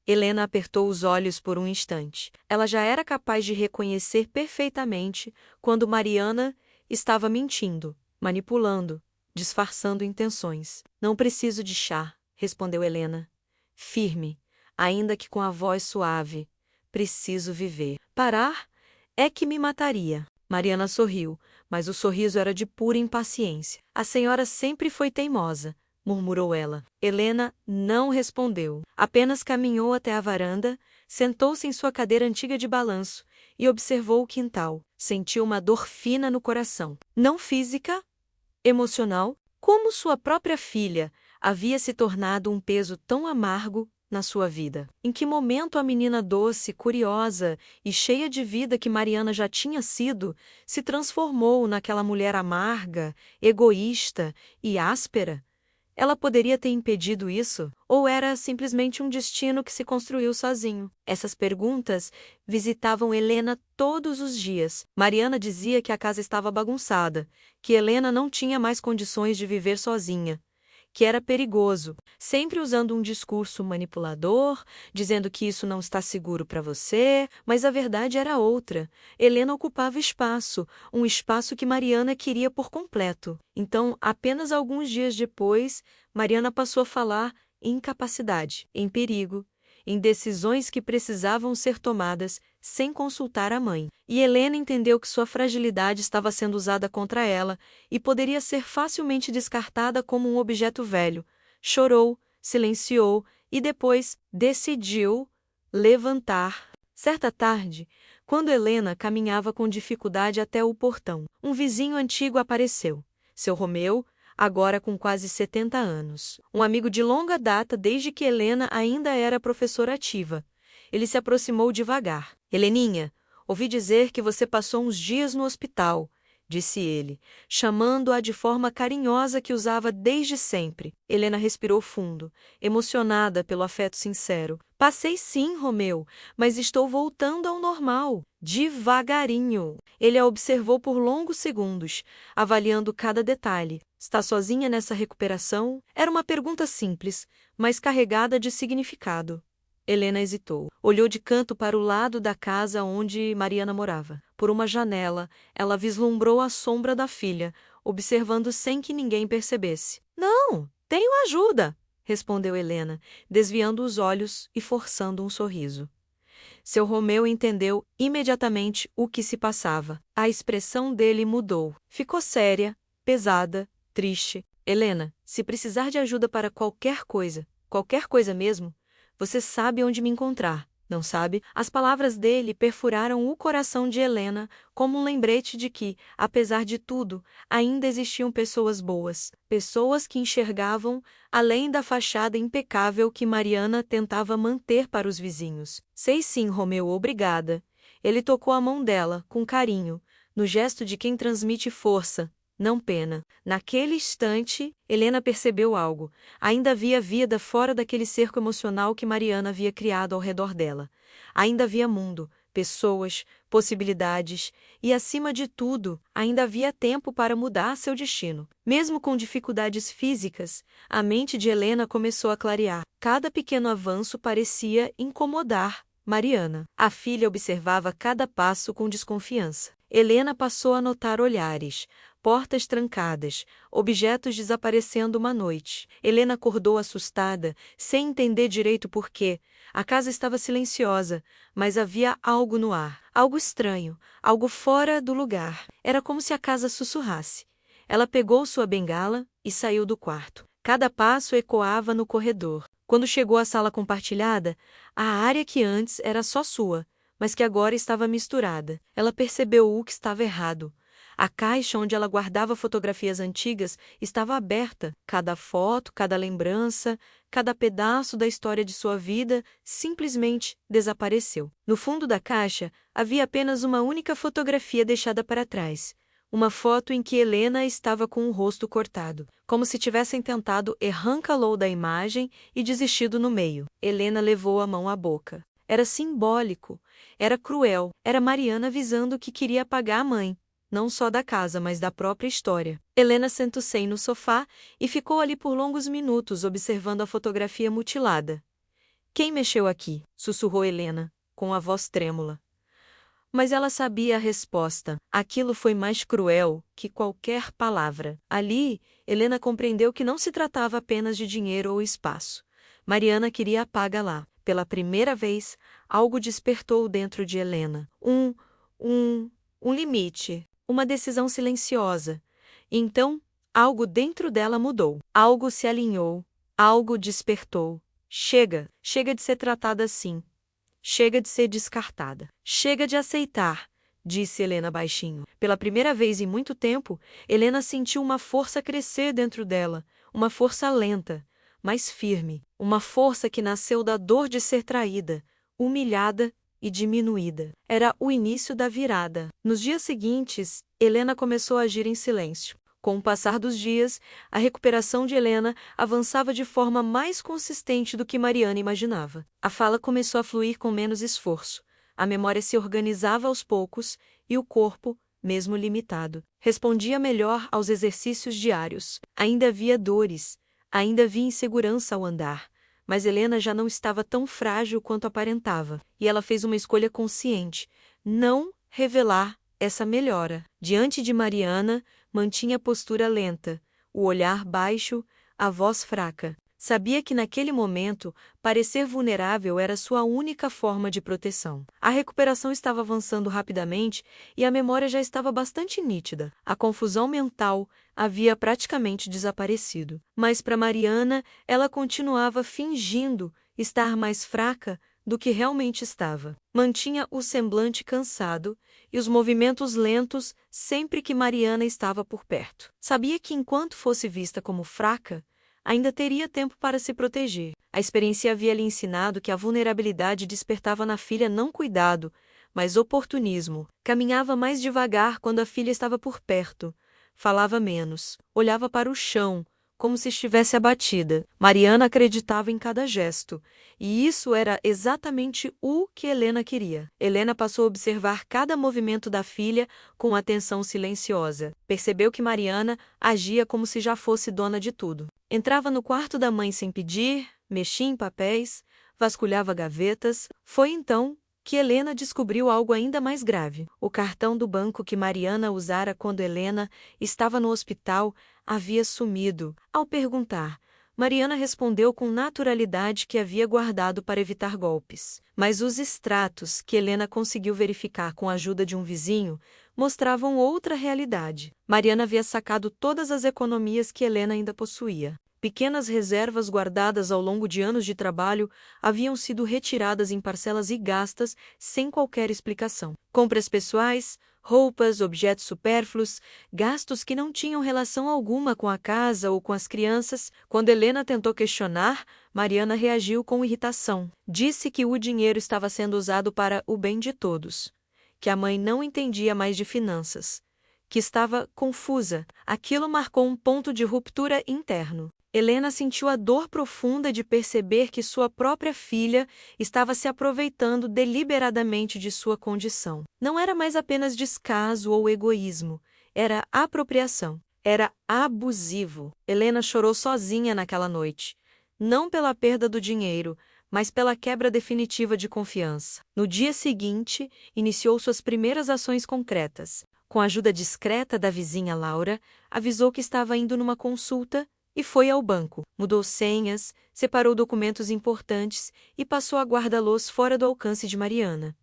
Helena apertou os olhos por um instante. Ela já era capaz de reconhecer perfeitamente quando Mariana estava mentindo, manipulando, disfarçando intenções. Não preciso de chá, respondeu Helena, firme, ainda que com a voz suave. Preciso viver. Parar é que me mataria. Mariana sorriu, mas o sorriso era de pura impaciência. A senhora sempre foi teimosa, murmurou ela. Helena não respondeu. Apenas caminhou até a varanda, sentou-se em sua cadeira antiga de balanço e observou o quintal. Sentiu uma dor fina no coração. Não física, emocional, como sua própria filha havia se tornado um peso tão amargo na sua vida. Em que momento a menina doce, curiosa e cheia de vida que Mariana já tinha sido, se transformou naquela mulher amarga, egoísta e áspera? Ela poderia ter impedido isso? Ou era simplesmente um destino que se construiu sozinho? Essas perguntas visitavam Helena todos os dias. Mariana dizia que a casa estava bagunçada, que Helena não tinha mais condições de viver sozinha, que era perigoso, sempre usando um discurso manipulador, dizendo que isso não está seguro para você, mas a verdade era outra. Helena ocupava espaço, um espaço que Mariana queria por completo. Então, apenas alguns dias depois, Mariana passou a falar em incapacidade, em perigo, em decisões que precisavam ser tomadas sem consultar a mãe. E Helena entendeu que sua fragilidade estava sendo usada contra ela e poderia ser facilmente descartada como um objeto velho. Chorou, silenciou e depois decidiu levantar. Certa tarde, quando Helena caminhava com dificuldade até o portão, um vizinho antigo apareceu. Seu Romeu, agora com quase 70 anos. Um amigo de longa data desde que Helena ainda era professora ativa. Ele se aproximou devagar. Heleninha, ouvi dizer que você passou uns dias no hospital, disse ele, chamando-a de forma carinhosa que usava desde sempre. Helena respirou fundo, emocionada pelo afeto sincero. Passei sim, Romeu, mas estou voltando ao normal, devagarinho. Ele a observou por longos segundos, avaliando cada detalhe. Está sozinha nessa recuperação? Era uma pergunta simples, mas carregada de significado. Helena hesitou. Olhou de canto para o lado da casa onde Mariana morava. Por uma janela, ela vislumbrou a sombra da filha, observando sem que ninguém percebesse. Não, tenho ajuda, respondeu Helena, desviando os olhos e forçando um sorriso. Seu Romeu entendeu imediatamente o que se passava. A expressão dele mudou. Ficou séria, pesada, triste. Helena, se precisar de ajuda para qualquer coisa mesmo, você sabe onde me encontrar, não sabe? As palavras dele perfuraram o coração de Helena como um lembrete de que, apesar de tudo, ainda existiam pessoas boas, pessoas que enxergavam além da fachada impecável que Mariana tentava manter para os vizinhos. Sei sim, Romeu, obrigada. Ele tocou a mão dela, com carinho, no gesto de quem transmite força, não pena. Naquele instante, Helena percebeu algo. Ainda havia vida fora daquele cerco emocional que Mariana havia criado ao redor dela. Ainda havia mundo, pessoas, possibilidades e, acima de tudo, ainda havia tempo para mudar seu destino. Mesmo com dificuldades físicas, a mente de Helena começou a clarear. Cada pequeno avanço parecia incomodar Mariana. A filha observava cada passo com desconfiança. Helena passou a notar olhares, portas trancadas, objetos desaparecendo uma noite. Helena acordou assustada, sem entender direito por quê. A casa estava silenciosa, mas havia algo no ar. Algo estranho, algo fora do lugar. Era como se a casa sussurrasse. Ela pegou sua bengala e saiu do quarto. Cada passo ecoava no corredor. Quando chegou à sala compartilhada, a área que antes era só sua, mas que agora estava misturada. Ela percebeu o que estava errado. A caixa onde ela guardava fotografias antigas estava aberta. Cada foto, cada lembrança, cada pedaço da história de sua vida simplesmente desapareceu. No fundo da caixa havia apenas uma única fotografia deixada para trás. Uma foto em que Helena estava com o rosto cortado, como se tivessem tentado arrancá-lo da imagem e desistido no meio. Helena levou a mão à boca. Era simbólico, era cruel, era Mariana avisando que queria apagar a mãe, não só da casa, mas da própria história. Helena sentou-se no sofá e ficou ali por longos minutos observando a fotografia mutilada. "Quem mexeu aqui?" sussurrou Helena, com a voz trêmula. Mas ela sabia a resposta. Aquilo foi mais cruel que qualquer palavra. Ali, Helena compreendeu que não se tratava apenas de dinheiro ou espaço. Mariana queria apagá-la. Pela primeira vez, algo despertou dentro de Helena. Um limite. Uma decisão silenciosa. E então, algo dentro dela mudou. Algo se alinhou. Algo despertou. Chega de ser tratada assim. Chega de ser descartada. Chega de aceitar, disse Helena baixinho. Pela primeira vez em muito tempo, Helena sentiu uma força crescer dentro dela, uma força lenta, mas firme, uma força que nasceu da dor de ser traída, humilhada e diminuída. Era o início da virada. Nos dias seguintes, Helena começou a agir em silêncio. Com o passar dos dias, a recuperação de Helena avançava de forma mais consistente do que Mariana imaginava. A fala começou a fluir com menos esforço. A memória se organizava aos poucos e o corpo, mesmo limitado, respondia melhor aos exercícios diários. Ainda havia dores, ainda havia insegurança ao andar, mas Helena já não estava tão frágil quanto aparentava, e ela fez uma escolha consciente: não revelar essa melhora. Diante de Mariana, mantinha a postura lenta, o olhar baixo, a voz fraca. Sabia que naquele momento, parecer vulnerável era sua única forma de proteção. A recuperação estava avançando rapidamente e a memória já estava bastante nítida. A confusão mental havia praticamente desaparecido. Mas para Mariana, ela continuava fingindo estar mais fraca do que realmente estava. Mantinha o semblante cansado e os movimentos lentos sempre que Mariana estava por perto. Sabia que enquanto fosse vista como fraca, ainda teria tempo para se proteger. A experiência havia lhe ensinado que a vulnerabilidade despertava na filha não cuidado, mas oportunismo. Caminhava mais devagar quando a filha estava por perto. Falava menos. Olhava para o chão, como se estivesse abatida. Mariana acreditava em cada gesto, e isso era exatamente o que Helena queria. Helena passou a observar cada movimento da filha com atenção silenciosa. Percebeu que Mariana agia como se já fosse dona de tudo. Entrava no quarto da mãe sem pedir, mexia em papéis, vasculhava gavetas. Foi então que Helena descobriu algo ainda mais grave. O cartão do banco que Mariana usara quando Helena estava no hospital havia sumido. Ao perguntar, Mariana respondeu com naturalidade que havia guardado para evitar golpes. Mas os extratos que Helena conseguiu verificar com a ajuda de um vizinho mostravam outra realidade. Mariana havia sacado todas as economias que Helena ainda possuía. Pequenas reservas guardadas ao longo de anos de trabalho haviam sido retiradas em parcelas e gastas sem qualquer explicação. Compras pessoais, roupas, objetos supérfluos, gastos que não tinham relação alguma com a casa ou com as crianças. Quando Helena tentou questionar, Mariana reagiu com irritação. Disse que o dinheiro estava sendo usado para o bem de todos, que a mãe não entendia mais de finanças, que estava confusa. Aquilo marcou um ponto de ruptura interno. Helena sentiu a dor profunda de perceber que sua própria filha estava se aproveitando deliberadamente de sua condição. Não era mais apenas descaso ou egoísmo, era apropriação. Era abusivo. Helena chorou sozinha naquela noite, não pela perda do dinheiro, mas pela quebra definitiva de confiança. No dia seguinte, iniciou suas primeiras ações concretas. Com a ajuda discreta da vizinha Laura, avisou que estava indo numa consulta e foi ao banco. Mudou senhas, separou documentos importantes e passou a guarda-los fora do alcance de Mariana.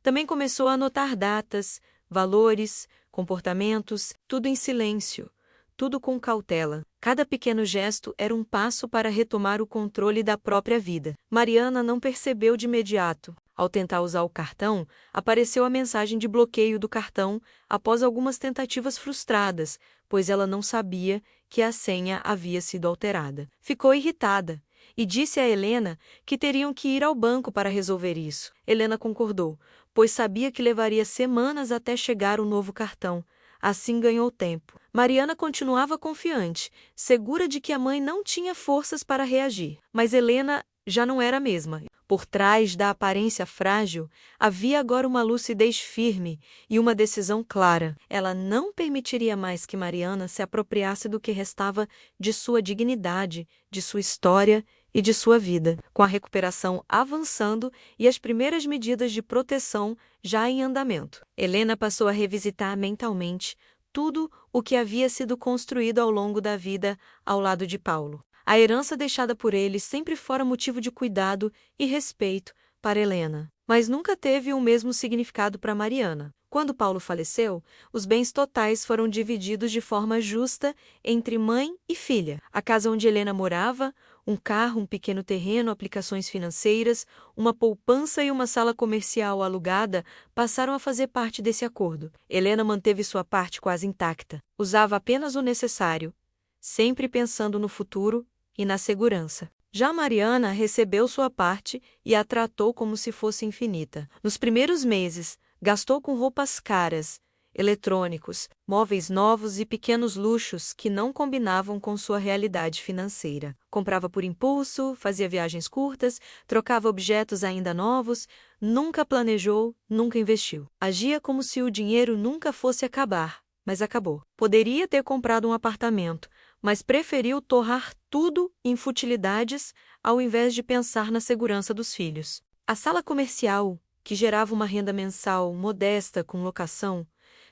Também começou a anotar datas, valores, comportamentos, tudo em silêncio, tudo com cautela. Cada pequeno gesto era um passo para retomar o controle da própria vida. Mariana não percebeu de imediato. Ao tentar usar o cartão, apareceu a mensagem de bloqueio do cartão após algumas tentativas frustradas, pois ela não sabia que a senha havia sido alterada. Ficou irritada e disse a Helena que teriam que ir ao banco para resolver isso. Helena concordou, pois sabia que levaria semanas até chegar o novo cartão. Assim ganhou tempo. Mariana continuava confiante, segura de que a mãe não tinha forças para reagir. Mas Helena já não era a mesma. Por trás da aparência frágil, havia agora uma lucidez firme e uma decisão clara. Ela não permitiria mais que Mariana se apropriasse do que restava de sua dignidade, de sua história e de sua vida. Com a recuperação avançando e as primeiras medidas de proteção já em andamento, Helena passou a revisitar mentalmente tudo o que havia sido construído ao longo da vida ao lado de Paulo. A herança deixada por ele sempre fora motivo de cuidado e respeito para Helena, mas nunca teve o mesmo significado para Mariana. Quando Paulo faleceu, os bens totais foram divididos de forma justa entre mãe e filha. A casa onde Helena morava, um carro, um pequeno terreno, aplicações financeiras, uma poupança e uma sala comercial alugada passaram a fazer parte desse acordo. Helena manteve sua parte quase intacta. Usava apenas o necessário, sempre pensando no futuro e na segurança. Já Mariana recebeu sua parte e a tratou como se fosse infinita. Nos primeiros meses, gastou com roupas caras, eletrônicos, móveis novos e pequenos luxos que não combinavam com sua realidade financeira. Comprava por impulso, fazia viagens curtas, trocava objetos ainda novos, nunca planejou, nunca investiu. Agia como se o dinheiro nunca fosse acabar, mas acabou. Poderia ter comprado um apartamento, mas preferiu torrar tudo em futilidades ao invés de pensar na segurança dos filhos. A sala comercial, que gerava uma renda mensal modesta com locação,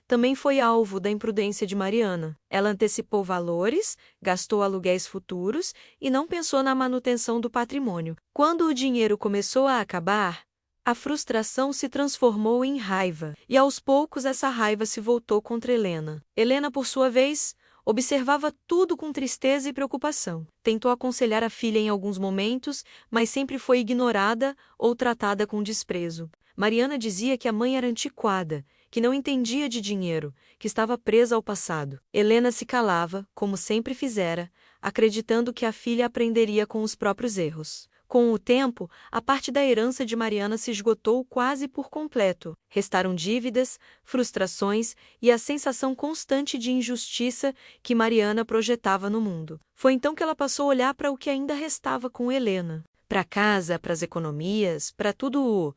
também foi alvo da imprudência de Mariana. Ela antecipou valores, gastou aluguéis futuros e não pensou na manutenção do patrimônio. Quando o dinheiro começou a acabar, a frustração se transformou em raiva, e aos poucos essa raiva se voltou contra Helena. Helena, por sua vez, observava tudo com tristeza e preocupação. Tentou aconselhar a filha em alguns momentos, mas sempre foi ignorada ou tratada com desprezo. Mariana dizia que a mãe era antiquada, que não entendia de dinheiro, que estava presa ao passado. Helena se calava, como sempre fizera, acreditando que a filha aprenderia com os próprios erros. Com o tempo, a parte da herança de Mariana se esgotou quase por completo. Restaram dívidas, frustrações e a sensação constante de injustiça que Mariana projetava no mundo. Foi então que ela passou a olhar para o que ainda restava com Helena. Para a casa, para as economias, para tudo o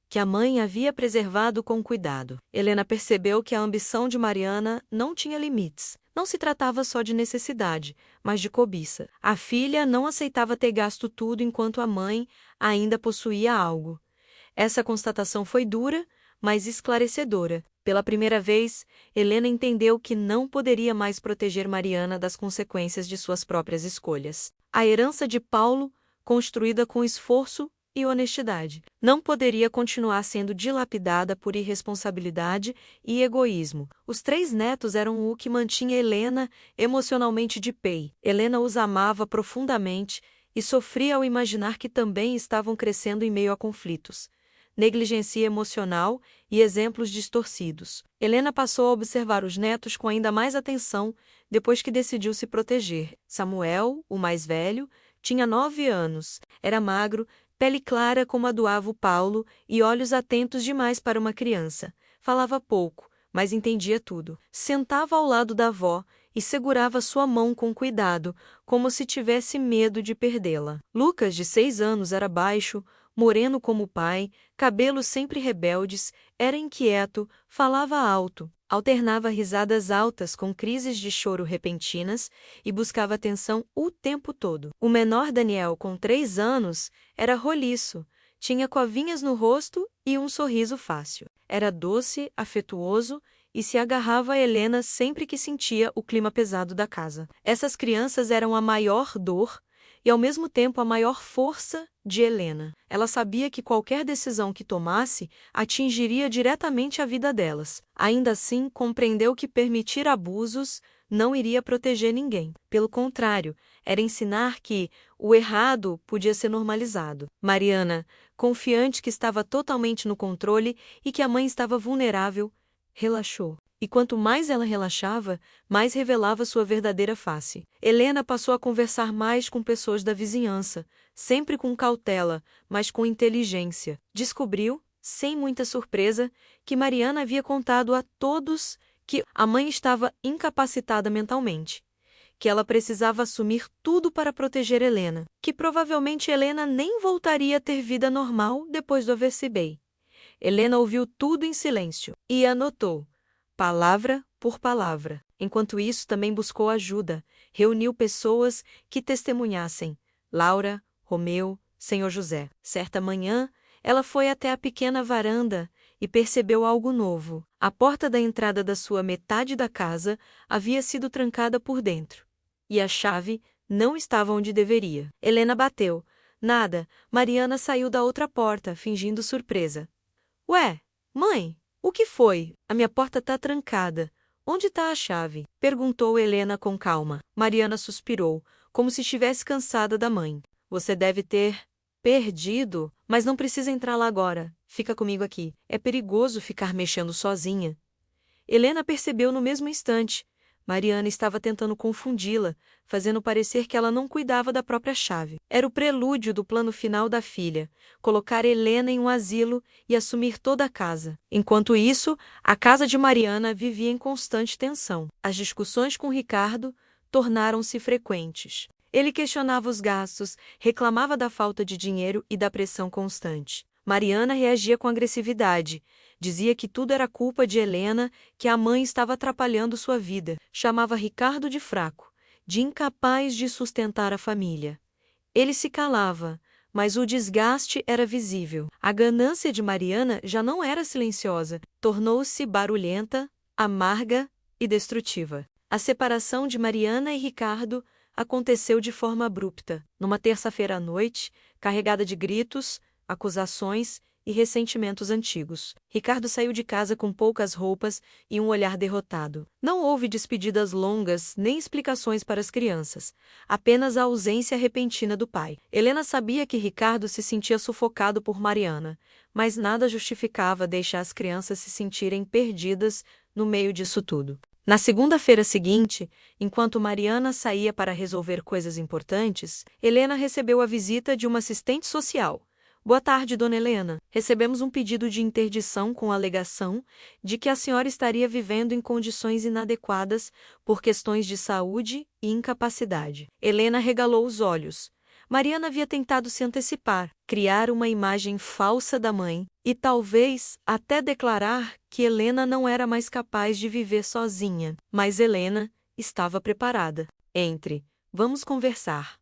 que a mãe havia preservado com cuidado. Helena percebeu que a ambição de Mariana não tinha limites. Não se tratava só de necessidade, mas de cobiça. A filha não aceitava ter gasto tudo enquanto a mãe ainda possuía algo. Essa constatação foi dura, mas esclarecedora. Pela primeira vez, Helena entendeu que não poderia mais proteger Mariana das consequências de suas próprias escolhas. A herança de Paulo, construída com esforço e honestidade, não poderia continuar sendo dilapidada por irresponsabilidade e egoísmo. Os 3 netos eram o que mantinha Helena emocionalmente de pé. Helena os amava profundamente e sofria ao imaginar que também estavam crescendo em meio a conflitos, negligência emocional e exemplos distorcidos. Helena passou a observar os netos com ainda mais atenção depois que decidiu se proteger. Samuel, o mais velho, tinha 9 anos, era magro, pele clara como a do avo Paulo e olhos atentos demais para uma criança. Falava pouco, mas entendia tudo. Sentava ao lado da avó e segurava sua mão com cuidado, como se tivesse medo de perdê-la. Lucas, de 6 anos, era baixo, moreno como o pai, cabelos sempre rebeldes, era inquieto, falava alto, alternava risadas altas com crises de choro repentinas e buscava atenção o tempo todo. O menor Daniel, com 3 anos, era roliço, tinha covinhas no rosto e um sorriso fácil. Era doce, afetuoso e se agarrava a Helena sempre que sentia o clima pesado da casa. Essas crianças eram a maior dor e, ao mesmo tempo, a maior força de Helena. Ela sabia que qualquer decisão que tomasse atingiria diretamente a vida delas. Ainda assim, compreendeu que permitir abusos não iria proteger ninguém. Pelo contrário, era ensinar que o errado podia ser normalizado. Mariana, confiante que estava totalmente no controle e que a mãe estava vulnerável, relaxou. E quanto mais ela relaxava, mais revelava sua verdadeira face. Helena passou a conversar mais com pessoas da vizinhança, sempre com cautela, mas com inteligência. Descobriu, sem muita surpresa, que Mariana havia contado a todos que a mãe estava incapacitada mentalmente, que ela precisava assumir tudo para proteger Helena, que provavelmente Helena nem voltaria a ter vida normal depois do AVC. Helena ouviu tudo em silêncio e anotou, palavra por palavra. Enquanto isso, também buscou ajuda, reuniu pessoas que testemunhassem: Laura, Romeu, Senhor José. Certa manhã, ela foi até a pequena varanda e percebeu algo novo. A porta da entrada da sua metade da casa havia sido trancada por dentro, e a chave não estava onde deveria. Helena bateu. Nada. Mariana saiu da outra porta, fingindo surpresa. Ué, mãe, o que foi? A minha porta tá trancada. Onde tá a chave? Perguntou Helena com calma. Mariana suspirou, como se estivesse cansada da mãe. Você deve ter perdido, mas não precisa entrar lá agora. Fica comigo aqui. É perigoso ficar mexendo sozinha. Helena percebeu no mesmo instante. Mariana estava tentando confundi-la, fazendo parecer que ela não cuidava da própria chave. Era o prelúdio do plano final da filha, colocar Helena em um asilo e assumir toda a casa. Enquanto isso, a casa de Mariana vivia em constante tensão. As discussões com Ricardo tornaram-se frequentes. Ele questionava os gastos, reclamava da falta de dinheiro e da pressão constante. Mariana reagia com agressividade. Dizia que tudo era culpa de Helena, que a mãe estava atrapalhando sua vida. Chamava Ricardo de fraco, de incapaz de sustentar a família. Ele se calava, mas o desgaste era visível. A ganância de Mariana já não era silenciosa, tornou-se barulhenta, amarga e destrutiva. A separação de Mariana e Ricardo aconteceu de forma abrupta, numa terça-feira à noite, carregada de gritos, acusações e ressentimentos antigos. Ricardo saiu de casa com poucas roupas e um olhar derrotado. Não houve despedidas longas nem explicações para as crianças, apenas a ausência repentina do pai. Helena sabia que Ricardo se sentia sufocado por Mariana, mas nada justificava deixar as crianças se sentirem perdidas no meio disso tudo. Na segunda-feira seguinte, enquanto Mariana saía para resolver coisas importantes, Helena recebeu a visita de uma assistente social. Boa tarde, dona Helena. Recebemos um pedido de interdição com a alegação de que a senhora estaria vivendo em condições inadequadas por questões de saúde e incapacidade. Helena regalou os olhos. Mariana havia tentado se antecipar, criar uma imagem falsa da mãe e talvez até declarar que Helena não era mais capaz de viver sozinha. Mas Helena estava preparada. Vamos conversar.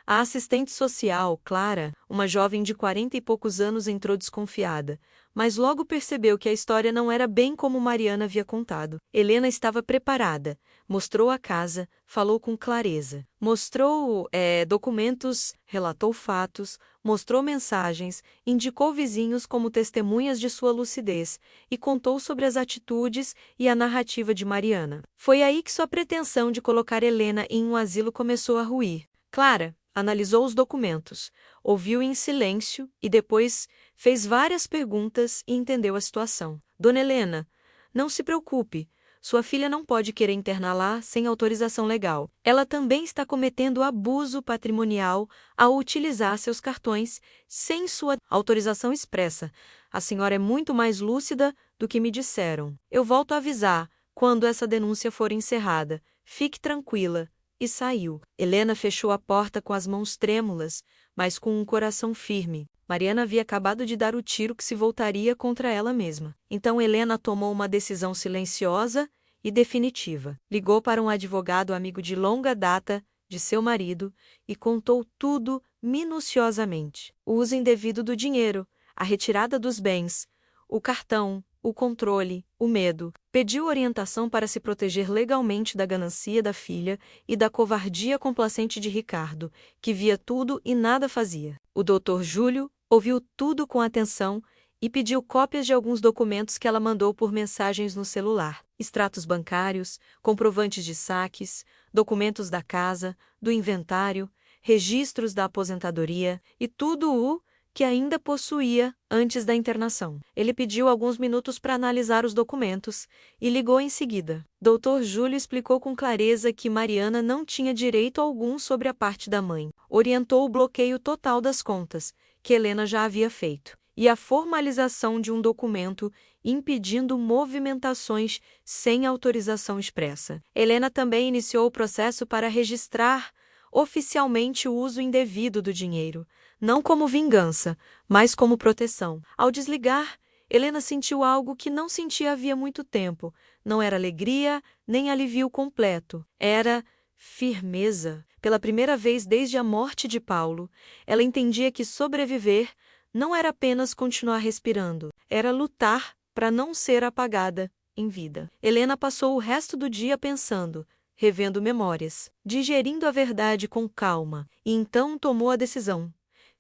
A assistente social, Clara, uma jovem de 40 e poucos anos, entrou desconfiada, mas logo percebeu que a história não era bem como Mariana havia contado. Helena estava preparada, mostrou a casa, falou com clareza. Mostrou documentos, relatou fatos, mostrou mensagens, indicou vizinhos como testemunhas de sua lucidez e contou sobre as atitudes e a narrativa de Mariana. Foi aí que sua pretensão de colocar Helena em um asilo começou a ruir. Clara analisou os documentos, ouviu em silêncio e depois fez várias perguntas e entendeu a situação. Dona Helena, não se preocupe. Sua filha não pode querer internar lá sem autorização legal. Ela também está cometendo abuso patrimonial ao utilizar seus cartões sem sua autorização expressa. A senhora é muito mais lúcida do que me disseram. Eu volto a avisar quando essa denúncia for encerrada. Fique tranquila, e saiu. Helena fechou a porta com as mãos trêmulas, mas com um coração firme. Mariana havia acabado de dar o tiro que se voltaria contra ela mesma. Então Helena tomou uma decisão silenciosa e definitiva. Ligou para um advogado amigo de longa data de seu marido e contou tudo minuciosamente. O uso indevido do dinheiro, a retirada dos bens, o cartão, o controle, o medo. Pediu orientação para se proteger legalmente da ganancia da filha e da covardia complacente de Ricardo, que via tudo e nada fazia. O Dr. Júlio ouviu tudo com atenção e pediu cópias de alguns documentos que ela mandou por mensagens no celular: extratos bancários, comprovantes de saques, documentos da casa, do inventário, registros da aposentadoria e tudo o que ainda possuía antes da internação. Ele pediu alguns minutos para analisar os documentos e ligou em seguida. Dr. Júlio explicou com clareza que Mariana não tinha direito algum sobre a parte da mãe. Orientou o bloqueio total das contas, que Helena já havia feito, e a formalização de um documento impedindo movimentações sem autorização expressa. Helena também iniciou o processo para registrar oficialmente o uso indevido do dinheiro, não como vingança, mas como proteção. Ao desligar, Helena sentiu algo que não sentia havia muito tempo. Não era alegria, nem alívio completo. Era firmeza. Pela primeira vez desde a morte de Paulo, ela entendia que sobreviver não era apenas continuar respirando, era lutar para não ser apagada em vida. Helena passou o resto do dia pensando, revendo memórias, digerindo a verdade com calma, e então tomou a decisão.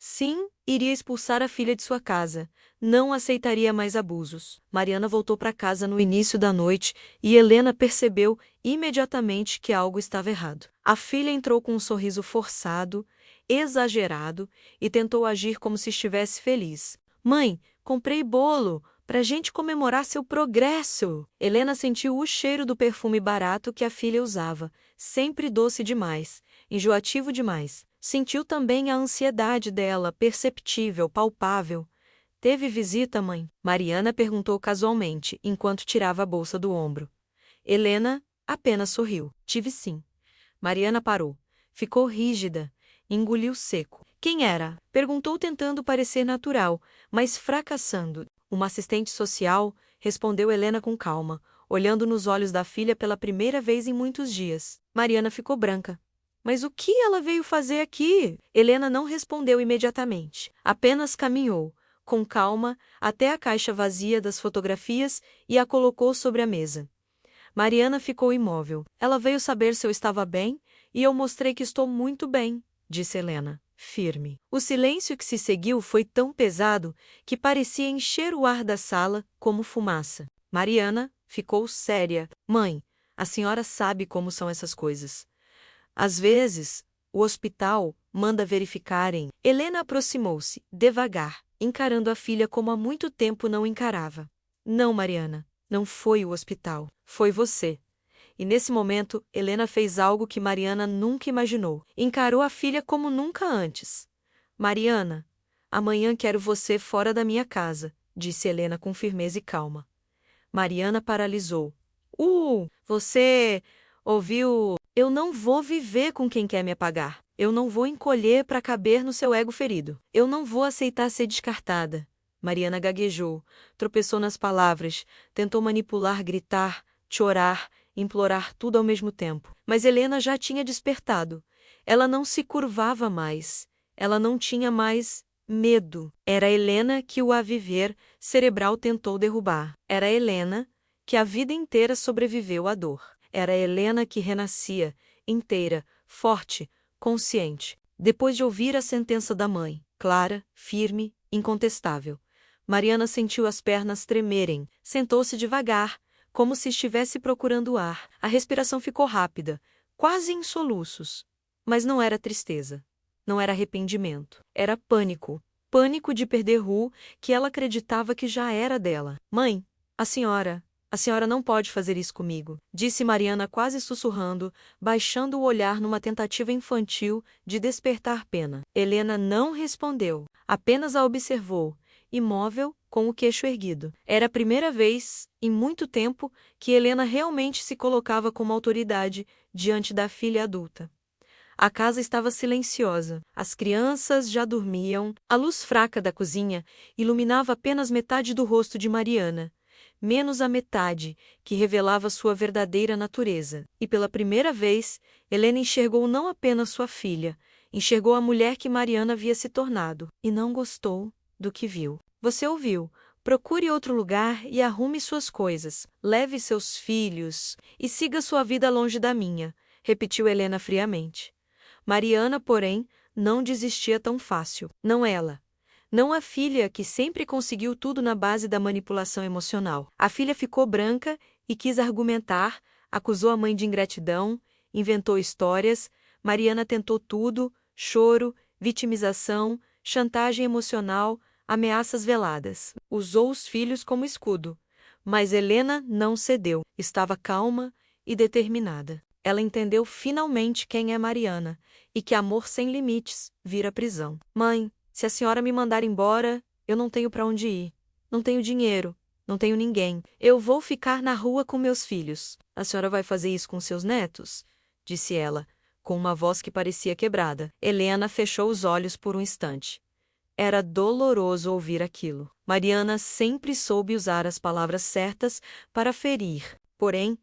Sim, iria expulsar a filha de sua casa. Não aceitaria mais abusos. Mariana voltou para casa no início da noite e Helena percebeu imediatamente que algo estava errado. A filha entrou com um sorriso forçado, exagerado, e tentou agir como se estivesse feliz. Mãe, comprei bolo para a gente comemorar seu progresso. Helena sentiu o cheiro do perfume barato que a filha usava, sempre doce demais, enjoativo demais. Sentiu também a ansiedade dela, perceptível, palpável. Teve visita, mãe? Mariana perguntou casualmente, enquanto tirava a bolsa do ombro. Helena apenas sorriu. Tive sim. Mariana parou. Ficou rígida. Engoliu seco. Quem era? Perguntou tentando parecer natural, mas fracassando. Uma assistente social, respondeu Helena com calma, olhando nos olhos da filha pela primeira vez em muitos dias. Mariana ficou branca. Mas o que ela veio fazer aqui? Helena não respondeu imediatamente. Apenas caminhou, com calma, até a caixa vazia das fotografias e a colocou sobre a mesa. Mariana ficou imóvel. Ela veio saber se eu estava bem, e eu mostrei que estou muito bem, disse Helena, firme. O silêncio que se seguiu foi tão pesado que parecia encher o ar da sala como fumaça. Mariana ficou séria. Mãe, a senhora sabe como são essas coisas. Às vezes, o hospital manda verificarem. Helena aproximou-se, devagar, encarando a filha como há muito tempo não encarava. Não, Mariana, não foi o hospital, foi você. E nesse momento, Helena fez algo que Mariana nunca imaginou. Encarou a filha como nunca antes. Mariana, amanhã quero você fora da minha casa, disse Helena com firmeza e calma. Mariana paralisou. Você ouviu? Eu não vou viver com quem quer me apagar. Eu não vou encolher para caber no seu ego ferido. Eu não vou aceitar ser descartada. Mariana gaguejou, tropeçou nas palavras, tentou manipular, gritar, chorar, implorar tudo ao mesmo tempo. Mas Helena já tinha despertado. Ela não se curvava mais. Ela não tinha mais medo. Era Helena que o a viver cerebral tentou derrubar. Era Helena que a vida inteira sobreviveu à dor. Era Helena que renascia, inteira, forte, consciente. Depois de ouvir a sentença da mãe, clara, firme, incontestável, Mariana sentiu as pernas tremerem, sentou-se devagar, como se estivesse procurando ar. A respiração ficou rápida, quase em soluços. Mas não era tristeza. Não era arrependimento. Era pânico. Pânico de perder Ru, que ela acreditava que já era dela. Mãe, a senhora não pode fazer isso comigo, disse Mariana quase sussurrando, baixando o olhar numa tentativa infantil de despertar pena. Helena não respondeu, apenas a observou, imóvel, com o queixo erguido. Era a primeira vez, em muito tempo, que Helena realmente se colocava como autoridade diante da filha adulta. A casa estava silenciosa. As crianças já dormiam. A luz fraca da cozinha iluminava apenas metade do rosto de Mariana, menos a metade, que revelava sua verdadeira natureza. E pela primeira vez, Helena enxergou não apenas sua filha, enxergou a mulher que Mariana havia se tornado, e não gostou do que viu. Você ouviu. Procure outro lugar e arrume suas coisas. Leve seus filhos e siga sua vida longe da minha, repetiu Helena friamente. Mariana, porém, não desistia tão fácil. Não ela. Não a filha que sempre conseguiu tudo na base da manipulação emocional. A filha ficou branca e quis argumentar, acusou a mãe de ingratidão, inventou histórias. Mariana tentou tudo: choro, vitimização, chantagem emocional, ameaças veladas. Usou os filhos como escudo. Mas Helena não cedeu. Estava calma e determinada. Ela entendeu finalmente quem é Mariana e que amor sem limites vira prisão. Mãe, se a senhora me mandar embora, eu não tenho para onde ir. Não tenho dinheiro, não tenho ninguém. Eu vou ficar na rua com meus filhos. A senhora vai fazer isso com seus netos? Disse ela, com uma voz que parecia quebrada. Helena fechou os olhos por um instante. Era doloroso ouvir aquilo. Mariana sempre soube usar as palavras certas para ferir. Porém,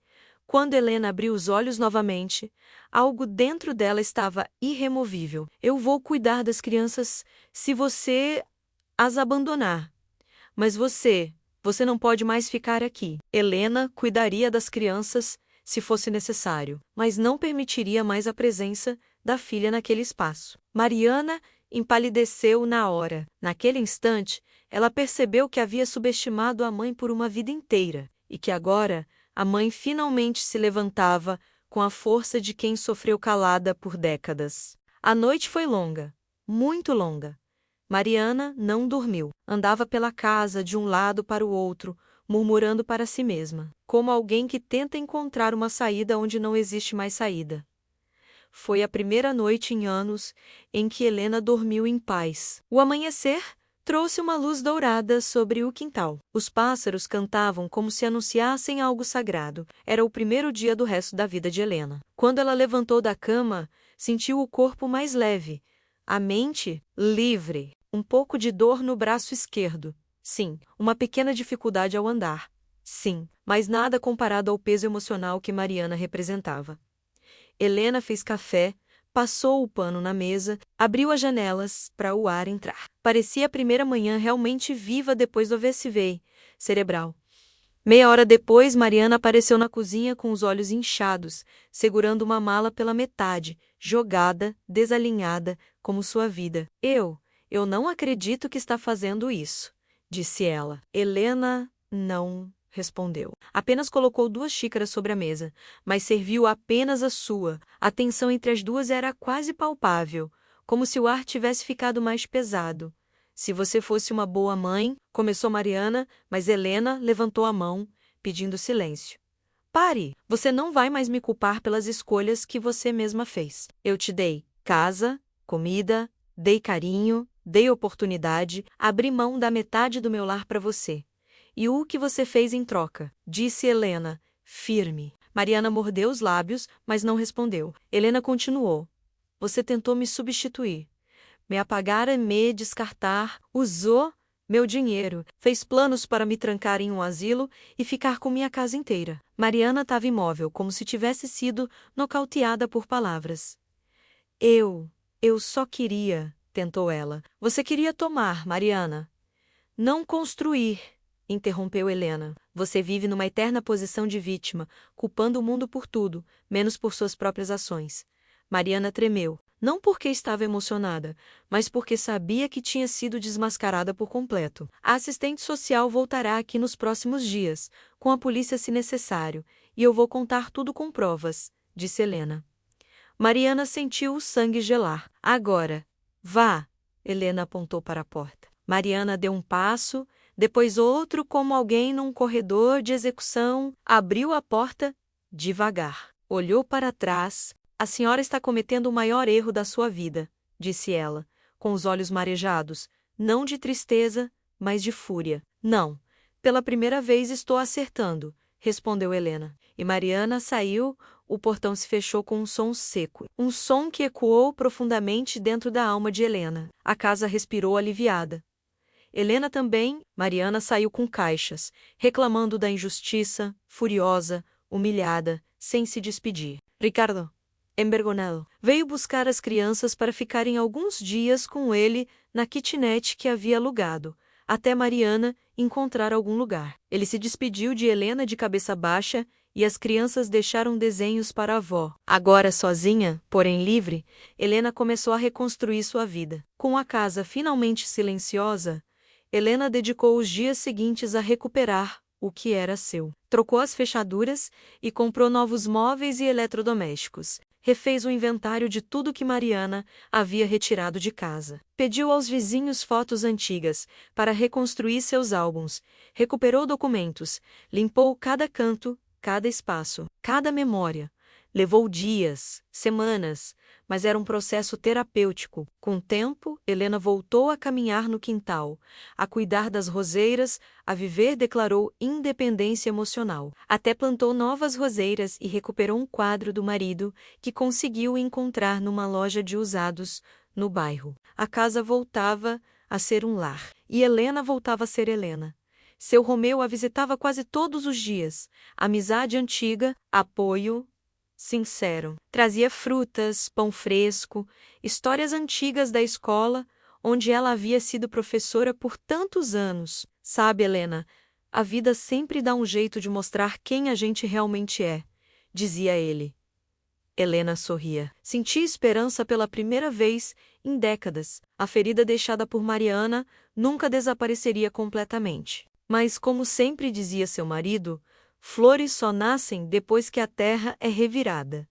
quando Helena abriu os olhos novamente, algo dentro dela estava irremovível. Eu vou cuidar das crianças se você as abandonar. Mas você não pode mais ficar aqui. Helena cuidaria das crianças se fosse necessário, mas não permitiria mais a presença da filha naquele espaço. Mariana empalideceu na hora. Naquele instante, ela percebeu que havia subestimado a mãe por uma vida inteira e que agora a mãe finalmente se levantava com a força de quem sofreu calada por décadas. A noite foi longa, muito longa. Mariana não dormiu. Andava pela casa de um lado para o outro, murmurando para si mesma, como alguém que tenta encontrar uma saída onde não existe mais saída. Foi a primeira noite em anos em que Helena dormiu em paz. O amanhecer trouxe uma luz dourada sobre o quintal. Os pássaros cantavam como se anunciassem algo sagrado. Era o primeiro dia do resto da vida de Helena. Quando ela levantou da cama, sentiu o corpo mais leve, a mente livre. Um pouco de dor no braço esquerdo. Sim, uma pequena dificuldade ao andar. Sim, mas nada comparado ao peso emocional que Mariana representava. Helena fez café, passou o pano na mesa, abriu as janelas para o ar entrar. Parecia a primeira manhã realmente viva depois do AVC cerebral. Meia hora depois, Mariana apareceu na cozinha com os olhos inchados, segurando uma mala pela metade, jogada, desalinhada, como sua vida. Eu não acredito que está fazendo isso, disse ela. Helena não respondeu. Apenas colocou 2 xícaras sobre a mesa, mas serviu apenas a sua. A tensão entre as duas era quase palpável, como se o ar tivesse ficado mais pesado. Se você fosse uma boa mãe, começou Mariana, mas Helena levantou a mão, pedindo silêncio. Pare! Você não vai mais me culpar pelas escolhas que você mesma fez. Eu te dei casa, comida, dei carinho, dei oportunidade, abri mão da metade do meu lar para você. E o que você fez em troca? Disse Helena, firme. Mariana mordeu os lábios, mas não respondeu. Helena continuou. Você tentou me substituir. Me apagar e me descartar, usou meu dinheiro, fez planos para me trancar em um asilo e ficar com minha casa inteira. Mariana estava imóvel, como se tivesse sido nocauteada por palavras. Eu só queria, tentou ela. Você queria tomar, Mariana. Não construir, interrompeu Helena. Você vive numa eterna posição de vítima, culpando o mundo por tudo, menos por suas próprias ações. Mariana tremeu. Não porque estava emocionada, mas porque sabia que tinha sido desmascarada por completo. A assistente social voltará aqui nos próximos dias, com a polícia se necessário, e eu vou contar tudo com provas, disse Helena. Mariana sentiu o sangue gelar. Agora, vá, Helena apontou para a porta. Mariana deu um passo, depois outro como alguém num corredor de execução, abriu a porta devagar. Olhou para trás. A senhora está cometendo o maior erro da sua vida, disse ela, com os olhos marejados, não de tristeza, mas de fúria. Não, pela primeira vez estou acertando, respondeu Helena. E Mariana saiu, o portão se fechou com um som seco. Um som que ecoou profundamente dentro da alma de Helena. A casa respirou aliviada. Helena também. Mariana saiu com caixas, reclamando da injustiça, furiosa, humilhada, sem se despedir. Ricardo, envergonhado, veio buscar as crianças para ficarem alguns dias com ele na kitnet que havia alugado, até Mariana encontrar algum lugar. Ele se despediu de Helena de cabeça baixa e as crianças deixaram desenhos para a avó. Agora sozinha, porém livre, Helena começou a reconstruir sua vida. Com a casa finalmente silenciosa, Helena dedicou os dias seguintes a recuperar o que era seu. Trocou as fechaduras e comprou novos móveis e eletrodomésticos. Refez o inventário de tudo que Mariana havia retirado de casa. Pediu aos vizinhos fotos antigas para reconstruir seus álbuns. Recuperou documentos. Limpou cada canto, cada espaço, cada memória. Levou dias, semanas, mas era um processo terapêutico. Com o tempo, Helena voltou a caminhar no quintal, a cuidar das roseiras, a viver, declarou independência emocional. Até plantou novas roseiras e recuperou um quadro do marido que conseguiu encontrar numa loja de usados no bairro. A casa voltava a ser um lar. E Helena voltava a ser Helena. Seu Romeu a visitava quase todos os dias. Amizade antiga, apoio sincero. Trazia frutas, pão fresco, histórias antigas da escola, onde ela havia sido professora por tantos anos. Sabe, Helena, a vida sempre dá um jeito de mostrar quem a gente realmente é, dizia ele. Helena sorria. Sentia esperança pela primeira vez em décadas. A ferida deixada por Mariana nunca desapareceria completamente. Mas, como sempre dizia seu marido, flores só nascem depois que a terra é revirada.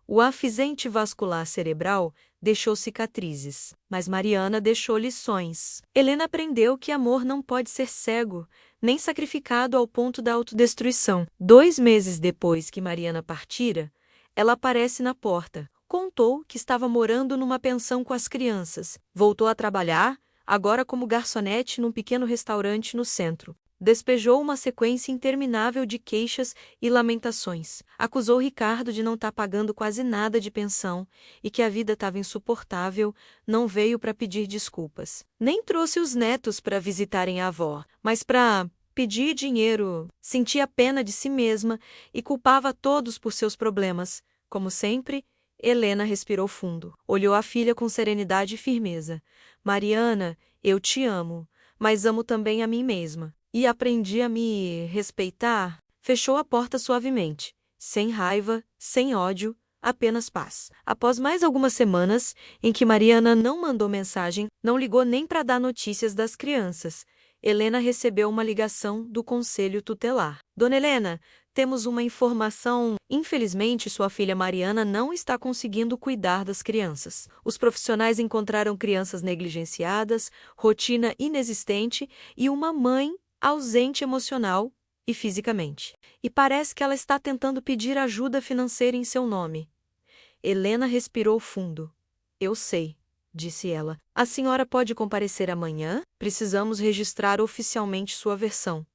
O acidente vascular cerebral deixou cicatrizes, mas Mariana deixou lições. Helena aprendeu que amor não pode ser cego, nem sacrificado ao ponto da autodestruição. 2 meses depois que Mariana partira, ela aparece na porta. Contou que estava morando numa pensão com as crianças. Voltou a trabalhar, agora como garçonete num pequeno restaurante no centro. Despejou uma sequência interminável de queixas e lamentações. Acusou Ricardo de não estar pagando quase nada de pensão e que a vida estava insuportável, não veio para pedir desculpas. Nem trouxe os netos para visitarem a avó, mas para pedir dinheiro. Sentia pena de si mesma e culpava a todos por seus problemas. Como sempre, Helena respirou fundo. Olhou a filha com serenidade e firmeza. Mariana, eu te amo, mas amo também a mim mesma. E aprendi a me respeitar. Fechou a porta suavemente, sem raiva, sem ódio, apenas paz. Após mais algumas semanas, em que Mariana não mandou mensagem, não ligou nem para dar notícias das crianças, Helena recebeu uma ligação do Conselho Tutelar. Dona Helena, temos uma informação. Infelizmente, sua filha Mariana não está conseguindo cuidar das crianças. Os profissionais encontraram crianças negligenciadas, rotina inexistente e uma mãe ausente emocional e fisicamente. E parece que ela está tentando pedir ajuda financeira em seu nome. Helena respirou fundo. Eu sei, disse ela. A senhora pode comparecer amanhã? Precisamos registrar oficialmente sua versão.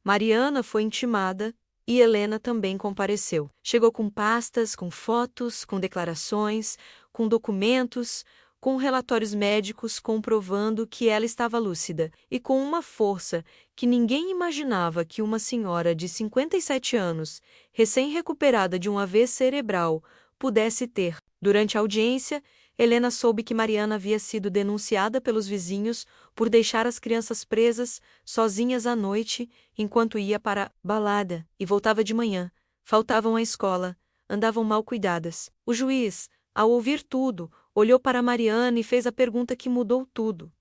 Mariana foi intimada e Helena também compareceu. Chegou com pastas, com fotos, com declarações, com documentos, com relatórios médicos comprovando que ela estava lúcida, e com uma força que ninguém imaginava que uma senhora de 57 anos, recém-recuperada de um AVC cerebral, pudesse ter. Durante a audiência, Helena soube que Mariana havia sido denunciada pelos vizinhos por deixar as crianças presas, sozinhas à noite, enquanto ia para a balada e voltava de manhã. Faltavam à escola, andavam mal cuidadas. O juiz, ao ouvir tudo, olhou para Mariana e fez a pergunta que mudou tudo.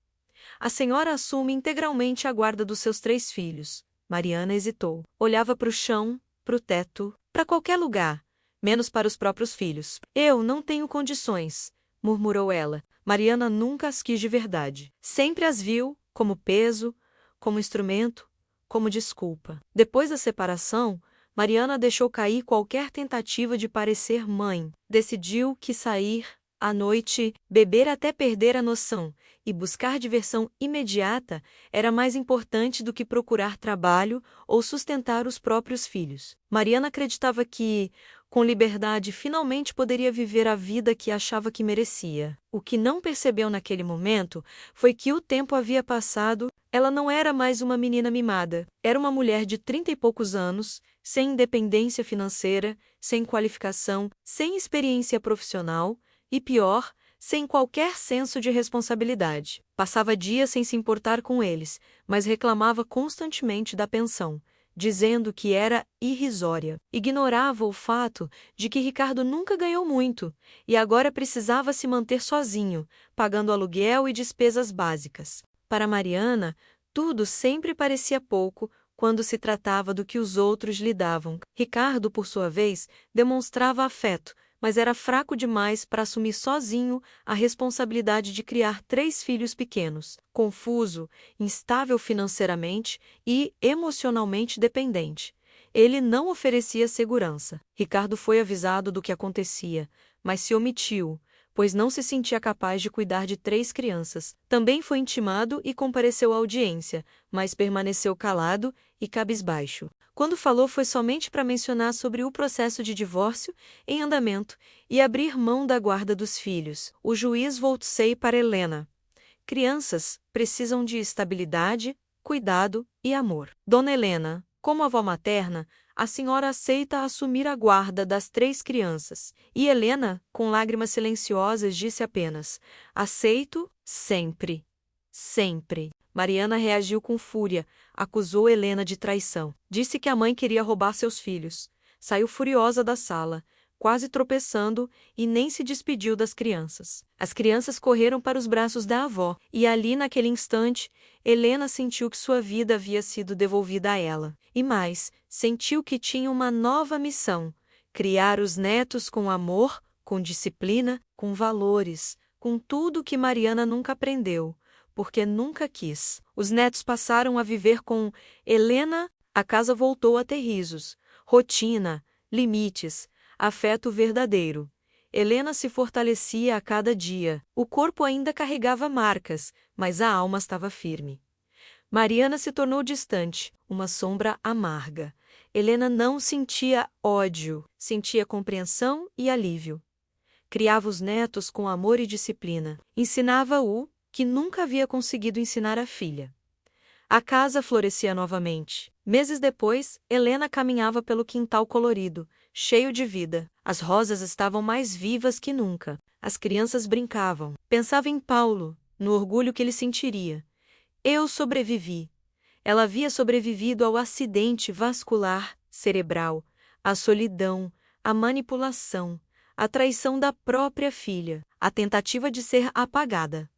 A senhora assume integralmente a guarda dos seus 3 filhos. Mariana hesitou. Olhava para o chão, para o teto, para qualquer lugar, menos para os próprios filhos. Eu não tenho condições, murmurou ela. Mariana nunca as quis de verdade. Sempre as viu como peso, como instrumento, como desculpa. Depois da separação, Mariana deixou cair qualquer tentativa de parecer mãe. Decidiu que sair À noite, beber até perder a noção e buscar diversão imediata era mais importante do que procurar trabalho ou sustentar os próprios filhos. Mariana acreditava que, com liberdade, finalmente poderia viver a vida que achava que merecia. O que não percebeu naquele momento foi que o tempo havia passado. Ela não era mais uma menina mimada. Era uma mulher de 30 e poucos anos, sem independência financeira, sem qualificação, sem experiência profissional e, pior, sem qualquer senso de responsabilidade. Passava dias sem se importar com eles, mas reclamava constantemente da pensão, dizendo que era irrisória. Ignorava o fato de que Ricardo nunca ganhou muito e agora precisava se manter sozinho, pagando aluguel e despesas básicas. Para Mariana, tudo sempre parecia pouco quando se tratava do que os outros lhe davam. Ricardo, por sua vez, demonstrava afeto, mas era fraco demais para assumir sozinho a responsabilidade de criar 3 filhos pequenos. Confuso, instável financeiramente e emocionalmente dependente. Ele não oferecia segurança. Ricardo foi avisado do que acontecia, mas se omitiu, pois não se sentia capaz de cuidar de 3 crianças. Também foi intimado e compareceu à audiência, mas permaneceu calado e cabisbaixo. Quando falou, foi somente para mencionar sobre o processo de divórcio em andamento e abrir mão da guarda dos filhos. O juiz voltou-se para Helena. Crianças precisam de estabilidade, cuidado e amor. Dona Helena, como avó materna, a senhora aceita assumir a guarda das 3 crianças. E Helena, com lágrimas silenciosas, disse apenas: aceito sempre. Sempre. Mariana reagiu com fúria, acusou Helena de traição. Disse que a mãe queria roubar seus filhos. Saiu furiosa da sala, quase tropeçando, e nem se despediu das crianças. As crianças correram para os braços da avó, e ali naquele instante, Helena sentiu que sua vida havia sido devolvida a ela. E mais, sentiu que tinha uma nova missão: criar os netos com amor, com disciplina, com valores, com tudo que Mariana nunca aprendeu, porque nunca quis. Os netos passaram a viver com Helena. A casa voltou a ter risos, rotina, limites, afeto verdadeiro. Helena se fortalecia a cada dia. O corpo ainda carregava marcas, mas a alma estava firme. Mariana se tornou distante, uma sombra amarga. Helena não sentia ódio, sentia compreensão e alívio. Criava os netos com amor e disciplina. Ensinava-o que nunca havia conseguido ensinar a filha. A casa florescia novamente. Meses depois, Helena caminhava pelo quintal colorido, cheio de vida. As rosas estavam mais vivas que nunca. As crianças brincavam. Pensava em Paulo, no orgulho que ele sentiria. Eu sobrevivi. Ela havia sobrevivido ao acidente vascular cerebral, à solidão, à manipulação, à traição da própria filha, à tentativa de ser apagada.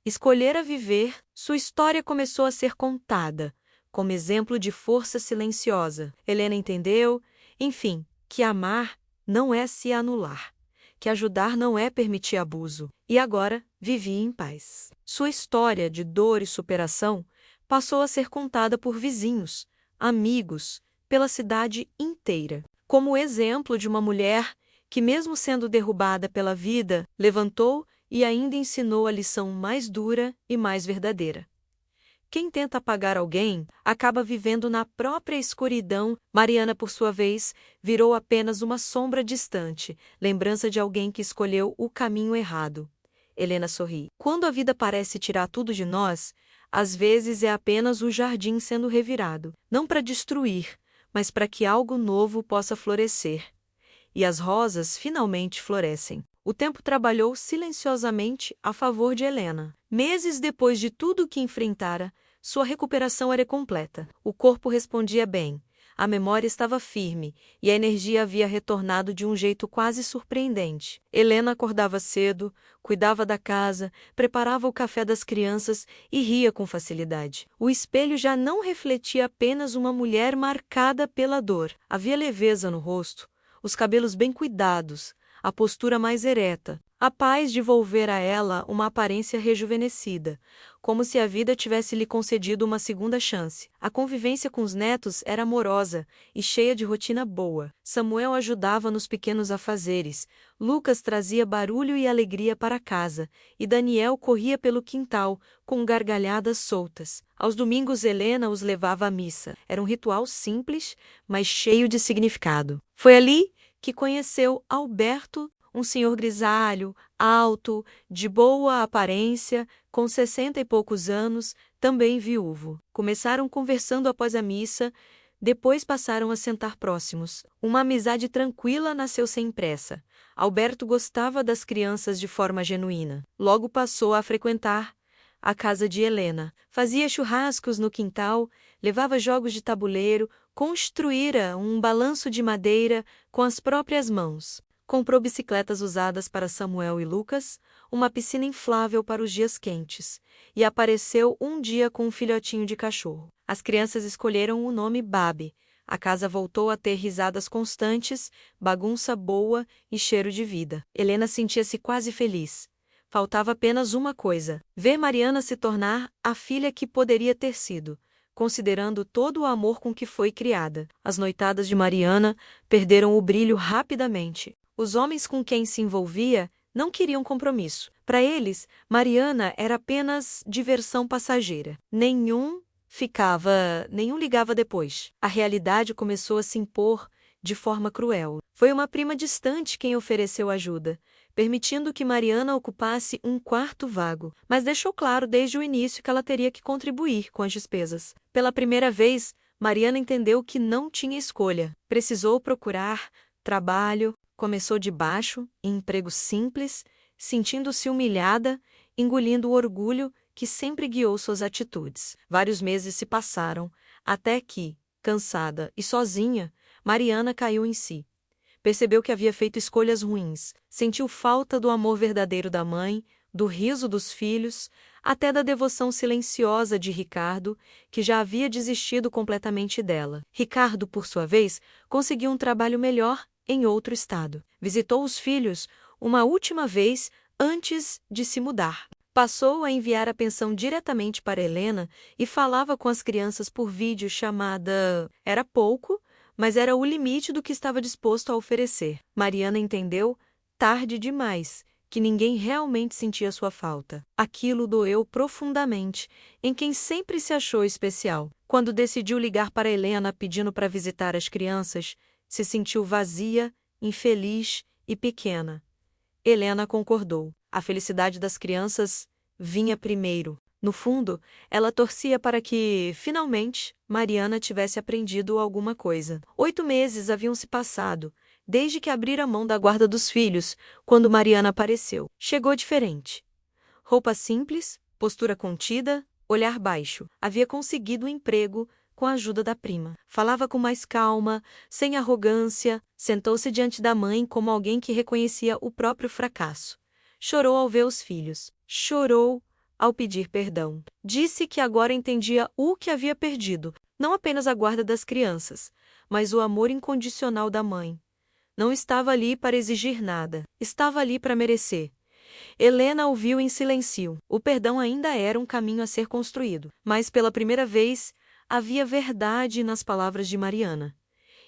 Escolhera viver, sua história começou a ser contada, como exemplo de força silenciosa. Helena entendeu, enfim, que amar não é se anular, que ajudar não é permitir abuso. E agora vivia em paz. Sua história de dor e superação passou a ser contada por vizinhos, amigos, pela cidade inteira, como exemplo de uma mulher que, mesmo sendo derrubada pela vida, levantou e ainda ensinou a lição mais dura e mais verdadeira. Quem tenta apagar alguém acaba vivendo na própria escuridão. Mariana, por sua vez, virou apenas uma sombra distante, lembrança de alguém que escolheu o caminho errado. Helena sorri. Quando a vida parece tirar tudo de nós, às vezes é apenas o jardim sendo revirado, não para destruir, mas para que algo novo possa florescer. E as rosas finalmente florescem. O tempo trabalhou silenciosamente a favor de Helena. Meses depois de tudo o que enfrentara, sua recuperação era completa. O corpo respondia bem, a memória estava firme e a energia havia retornado de um jeito quase surpreendente. Helena acordava cedo, cuidava da casa, preparava o café das crianças e ria com facilidade. O espelho já não refletia apenas uma mulher marcada pela dor. Havia leveza no rosto, os cabelos bem cuidados, a postura mais ereta. A paz devolvera a ela uma aparência rejuvenescida, como se a vida tivesse lhe concedido uma segunda chance. A convivência com os netos era amorosa e cheia de rotina boa. Samuel ajudava nos pequenos afazeres, Lucas trazia barulho e alegria para casa, e Daniel corria pelo quintal, com gargalhadas soltas. Aos domingos Helena os levava à missa. Era um ritual simples, mas cheio de significado. Foi ali que conheceu Alberto, um senhor grisalho, alto, de boa aparência, com 60 e poucos anos, também viúvo. Começaram conversando após a missa, depois passaram a sentar próximos. Uma amizade tranquila nasceu sem pressa. Alberto gostava das crianças de forma genuína. Logo passou a frequentar a casa de Helena. Fazia churrascos no quintal, levava jogos de tabuleiro, construíra um balanço de madeira com as próprias mãos. Comprou bicicletas usadas para Samuel e Lucas, uma piscina inflável para os dias quentes, e apareceu um dia com um filhotinho de cachorro. As crianças escolheram o nome Babi. A casa voltou a ter risadas constantes, bagunça boa e cheiro de vida. Helena sentia-se quase feliz. Faltava apenas uma coisa: ver Mariana se tornar a filha que poderia ter sido, considerando todo o amor com que foi criada. As noitadas de Mariana perderam o brilho rapidamente. Os homens com quem se envolvia não queriam compromisso. Para eles, Mariana era apenas diversão passageira. Nenhum ligava depois. A realidade começou a se impor de forma cruel. Foi uma prima distante quem ofereceu ajuda, permitindo que Mariana ocupasse um quarto vago, mas deixou claro desde o início que ela teria que contribuir com as despesas. Pela primeira vez, Mariana entendeu que não tinha escolha. Precisou procurar trabalho, começou de baixo, em emprego simples, sentindo-se humilhada, engolindo o orgulho que sempre guiou suas atitudes. Vários meses se passaram, até que, cansada e sozinha, Mariana caiu em si. Percebeu que havia feito escolhas ruins, sentiu falta do amor verdadeiro da mãe, do riso dos filhos, até da devoção silenciosa de Ricardo, que já havia desistido completamente dela. Ricardo, por sua vez, conseguiu um trabalho melhor em outro estado. Visitou os filhos uma última vez antes de se mudar. Passou a enviar a pensão diretamente para Helena e falava com as crianças por vídeo chamada. Era pouco, mas era o limite do que estava disposto a oferecer. Mariana entendeu, tarde demais, que ninguém realmente sentia sua falta. Aquilo doeu profundamente em quem sempre se achou especial. Quando decidiu ligar para Helena pedindo para visitar as crianças, se sentiu vazia, infeliz e pequena. Helena concordou. A felicidade das crianças vinha primeiro. No fundo, ela torcia para que, finalmente, Mariana tivesse aprendido alguma coisa. 8 meses haviam se passado, desde que abrira mão da guarda dos filhos, quando Mariana apareceu. Chegou diferente. Roupa simples, postura contida, olhar baixo. Havia conseguido um emprego com a ajuda da prima. Falava com mais calma, sem arrogância, sentou-se diante da mãe como alguém que reconhecia o próprio fracasso. Chorou ao ver os filhos. Chorou ao pedir perdão. Disse que agora entendia o que havia perdido, não apenas a guarda das crianças, mas o amor incondicional da mãe. Não estava ali para exigir nada, estava ali para merecer. Helena ouviu em silêncio. O perdão ainda era um caminho a ser construído, mas pela primeira vez havia verdade nas palavras de Mariana.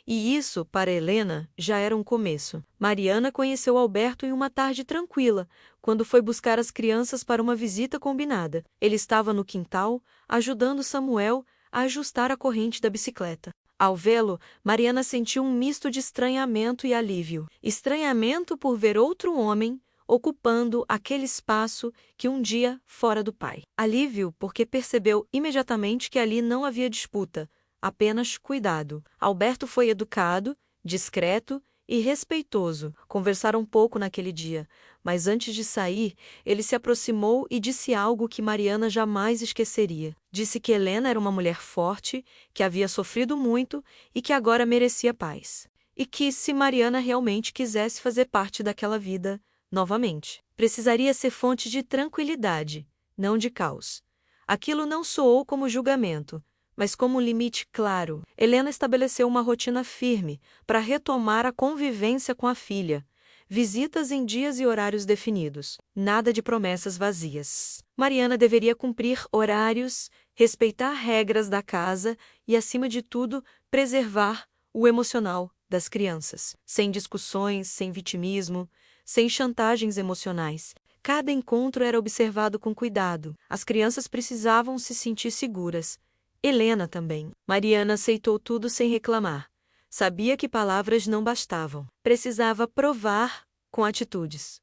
E isso, para Helena, já era um começo. Mariana conheceu Alberto em uma tarde tranquila, quando foi buscar as crianças para uma visita combinada. Ele estava no quintal, ajudando Samuel a ajustar a corrente da bicicleta. Ao vê-lo, Mariana sentiu um misto de estranhamento e alívio. Estranhamento por ver outro homem ocupando aquele espaço que um dia fora do pai. Alívio porque percebeu imediatamente que ali não havia disputa, apenas cuidado. Alberto foi educado, discreto e respeitoso. Conversaram pouco naquele dia, mas antes de sair, ele se aproximou e disse algo que Mariana jamais esqueceria. Disse que Helena era uma mulher forte, que havia sofrido muito e que agora merecia paz. E que, se Mariana realmente quisesse fazer parte daquela vida, novamente, precisaria ser fonte de tranquilidade, não de caos. Aquilo não soou como julgamento, mas como um limite claro. Helena estabeleceu uma rotina firme para retomar a convivência com a filha. visitas em dias e horários definidos. Nada de promessas vazias. Mariana deveria cumprir horários, respeitar regras da casa e, acima de tudo, preservar o emocional das crianças. Sem discussões, sem vitimismo, sem chantagens emocionais. Cada encontro era observado com cuidado. As crianças precisavam se sentir seguras. Helena também. Mariana aceitou tudo sem reclamar. Sabia que palavras não bastavam. Precisava provar com atitudes.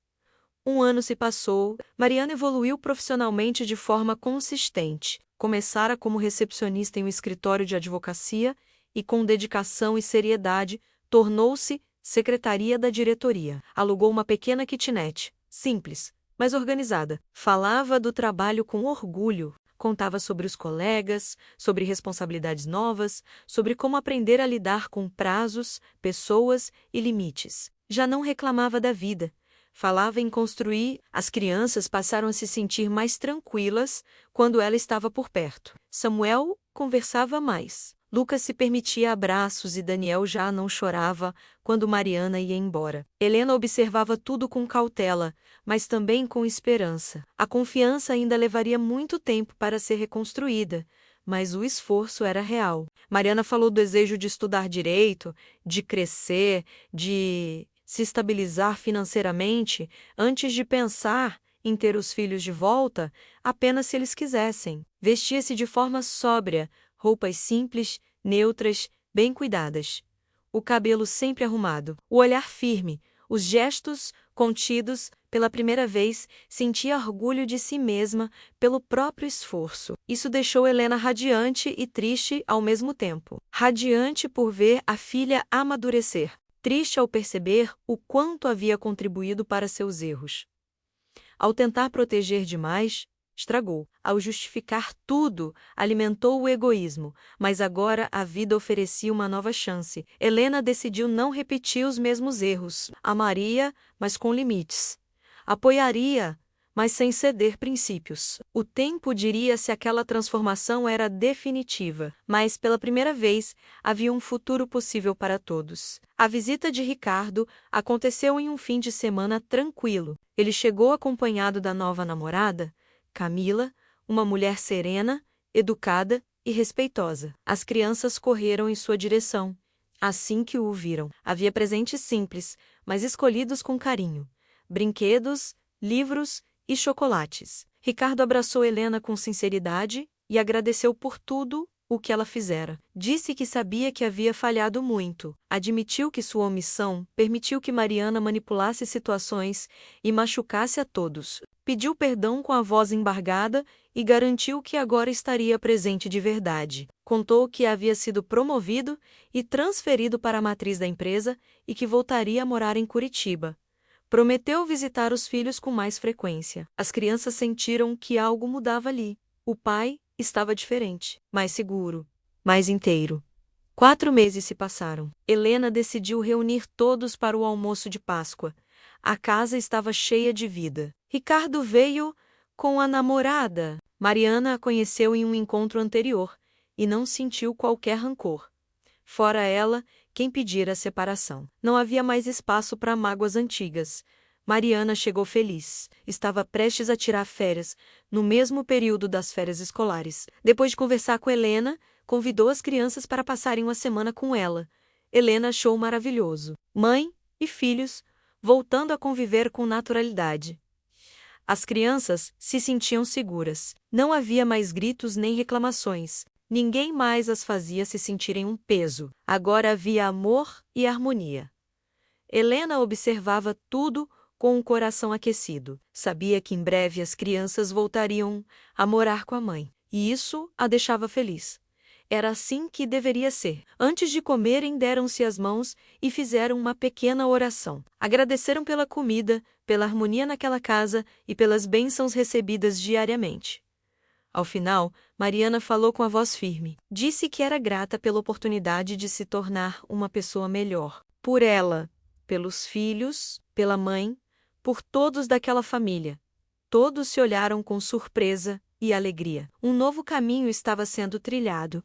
Um ano se passou, Mariana evoluiu profissionalmente de forma consistente. Começara como recepcionista em um escritório de advocacia e, com dedicação e seriedade, tornou-se secretaria da diretoria. Alugou uma pequena kitnet, simples, mas organizada. Falava do trabalho com orgulho. Contava sobre os colegas, sobre responsabilidades novas, sobre como aprender a lidar com prazos, pessoas e limites. Já não reclamava da vida. Falava em construir. As crianças passaram a se sentir mais tranquilas quando ela estava por perto. Samuel conversava mais. Lucas se permitia abraços e Daniel já não chorava quando Mariana ia embora. Helena observava tudo com cautela, mas também com esperança. A confiança ainda levaria muito tempo para ser reconstruída, mas o esforço era real. Mariana falou do desejo de estudar direito, de crescer, de se estabilizar financeiramente, antes de pensar em ter os filhos de volta, apenas se eles quisessem. Vestia-se de forma sóbria, roupas simples, neutras, bem cuidadas. O cabelo sempre arrumado, o olhar firme, os gestos contidos. Pela primeira vez, sentia orgulho de si mesma pelo próprio esforço. Isso deixou Helena radiante e triste ao mesmo tempo. Radiante por ver a filha amadurecer. Triste ao perceber o quanto havia contribuído para seus erros. Ao tentar proteger demais, estragou. Ao justificar tudo, alimentou o egoísmo, mas agora a vida oferecia uma nova chance. Helena decidiu não repetir os mesmos erros. Amaria, mas com limites. Apoiaria, mas sem ceder princípios. O tempo diria se aquela transformação era definitiva, mas pela primeira vez havia um futuro possível para todos. A visita de Ricardo aconteceu em um fim de semana tranquilo. Ele chegou acompanhado da nova namorada, Camila, uma mulher serena, educada e respeitosa. As crianças correram em sua direção. Assim que o viram, havia presentes simples, mas escolhidos com carinho. Brinquedos, livros e chocolates. Ricardo abraçou Helena com sinceridade e agradeceu por tudo o que ela fizera. Disse que sabia que havia falhado muito. Admitiu que sua omissão permitiu que Mariana manipulasse situações e machucasse a todos. Pediu perdão com a voz embargada e garantiu que agora estaria presente de verdade. Contou que havia sido promovido e transferido para a matriz da empresa e que voltaria a morar em Curitiba. Prometeu visitar os filhos com mais frequência. As crianças sentiram que algo mudava ali. O pai estava diferente, mais seguro, mais inteiro. 4 meses se passaram. Helena decidiu reunir todos para o almoço de Páscoa. A casa estava cheia de vida. Ricardo veio com a namorada. Mariana a conheceu em um encontro anterior e não sentiu qualquer rancor. Fora ela, quem pedira a separação. Não havia mais espaço para mágoas antigas. Mariana chegou feliz. Estava prestes a tirar férias, no mesmo período das férias escolares. Depois de conversar com Helena, convidou as crianças para passarem uma semana com ela. Helena achou maravilhoso. Mãe e filhos, voltando a conviver com naturalidade. As crianças se sentiam seguras. Não havia mais gritos nem reclamações. Ninguém mais as fazia se sentirem um peso. Agora havia amor e harmonia. Helena observava tudo com o coração aquecido. Sabia que em breve as crianças voltariam a morar com a mãe. E isso a deixava feliz. Era assim que deveria ser. Antes de comerem, deram-se as mãos e fizeram uma pequena oração. Agradeceram pela comida, pela harmonia naquela casa e pelas bênçãos recebidas diariamente. Ao final, Mariana falou com a voz firme. Disse que era grata pela oportunidade de se tornar uma pessoa melhor. Por ela, pelos filhos, pela mãe, por todos daquela família. Todos se olharam com surpresa e alegria. Um novo caminho estava sendo trilhado.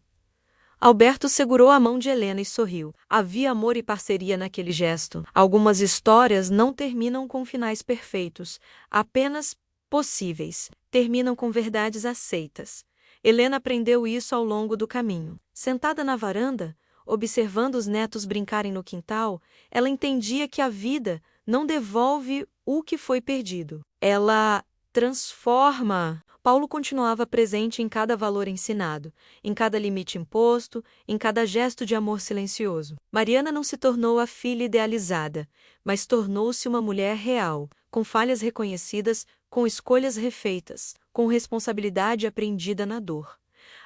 Alberto segurou a mão de Helena e sorriu. Havia amor e parceria naquele gesto. Algumas histórias não terminam com finais perfeitos, apenas possíveis. Terminam com verdades aceitas. Helena aprendeu isso ao longo do caminho. Sentada na varanda, observando os netos brincarem no quintal, ela entendia que a vida não devolve o que foi perdido. Ela transforma. Paulo continuava presente em cada valor ensinado, em cada limite imposto, em cada gesto de amor silencioso. Mariana não se tornou a filha idealizada, mas tornou-se uma mulher real, com falhas reconhecidas, com escolhas refeitas, com responsabilidade aprendida na dor.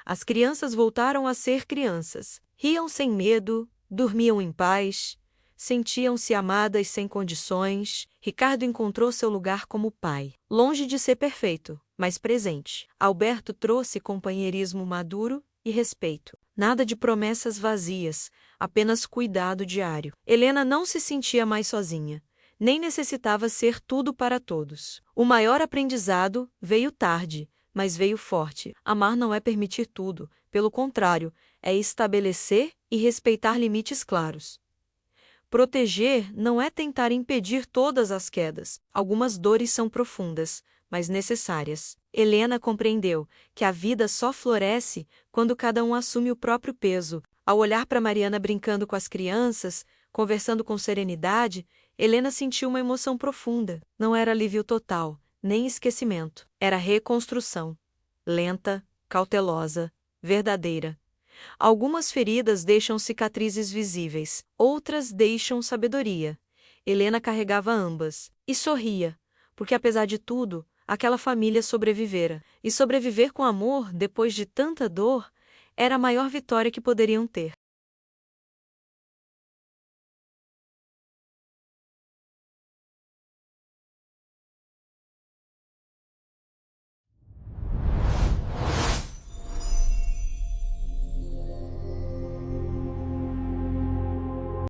As crianças voltaram a ser crianças. Riam sem medo, dormiam em paz, sentiam-se amadas sem condições. Ricardo encontrou seu lugar como pai, longe de ser perfeito, mas presente. Alberto trouxe companheirismo maduro e respeito. Nada de promessas vazias, apenas cuidado diário. Helena não se sentia mais sozinha, nem necessitava ser tudo para todos. O maior aprendizado veio tarde, mas veio forte. Amar não é permitir tudo, pelo contrário, é estabelecer e respeitar limites claros. Proteger não é tentar impedir todas as quedas. Algumas dores são profundas, mas necessárias. Helena compreendeu que a vida só floresce quando cada um assume o próprio peso. Ao olhar para Mariana brincando com as crianças, conversando com serenidade, Helena sentiu uma emoção profunda. Não era alívio total, nem esquecimento. Era reconstrução. Lenta, cautelosa, verdadeira. Algumas feridas deixam cicatrizes visíveis, outras deixam sabedoria. Helena carregava ambas e sorria, porque apesar de tudo, aquela família sobrevivera. E sobreviver com amor, depois de tanta dor, era a maior vitória que poderiam ter.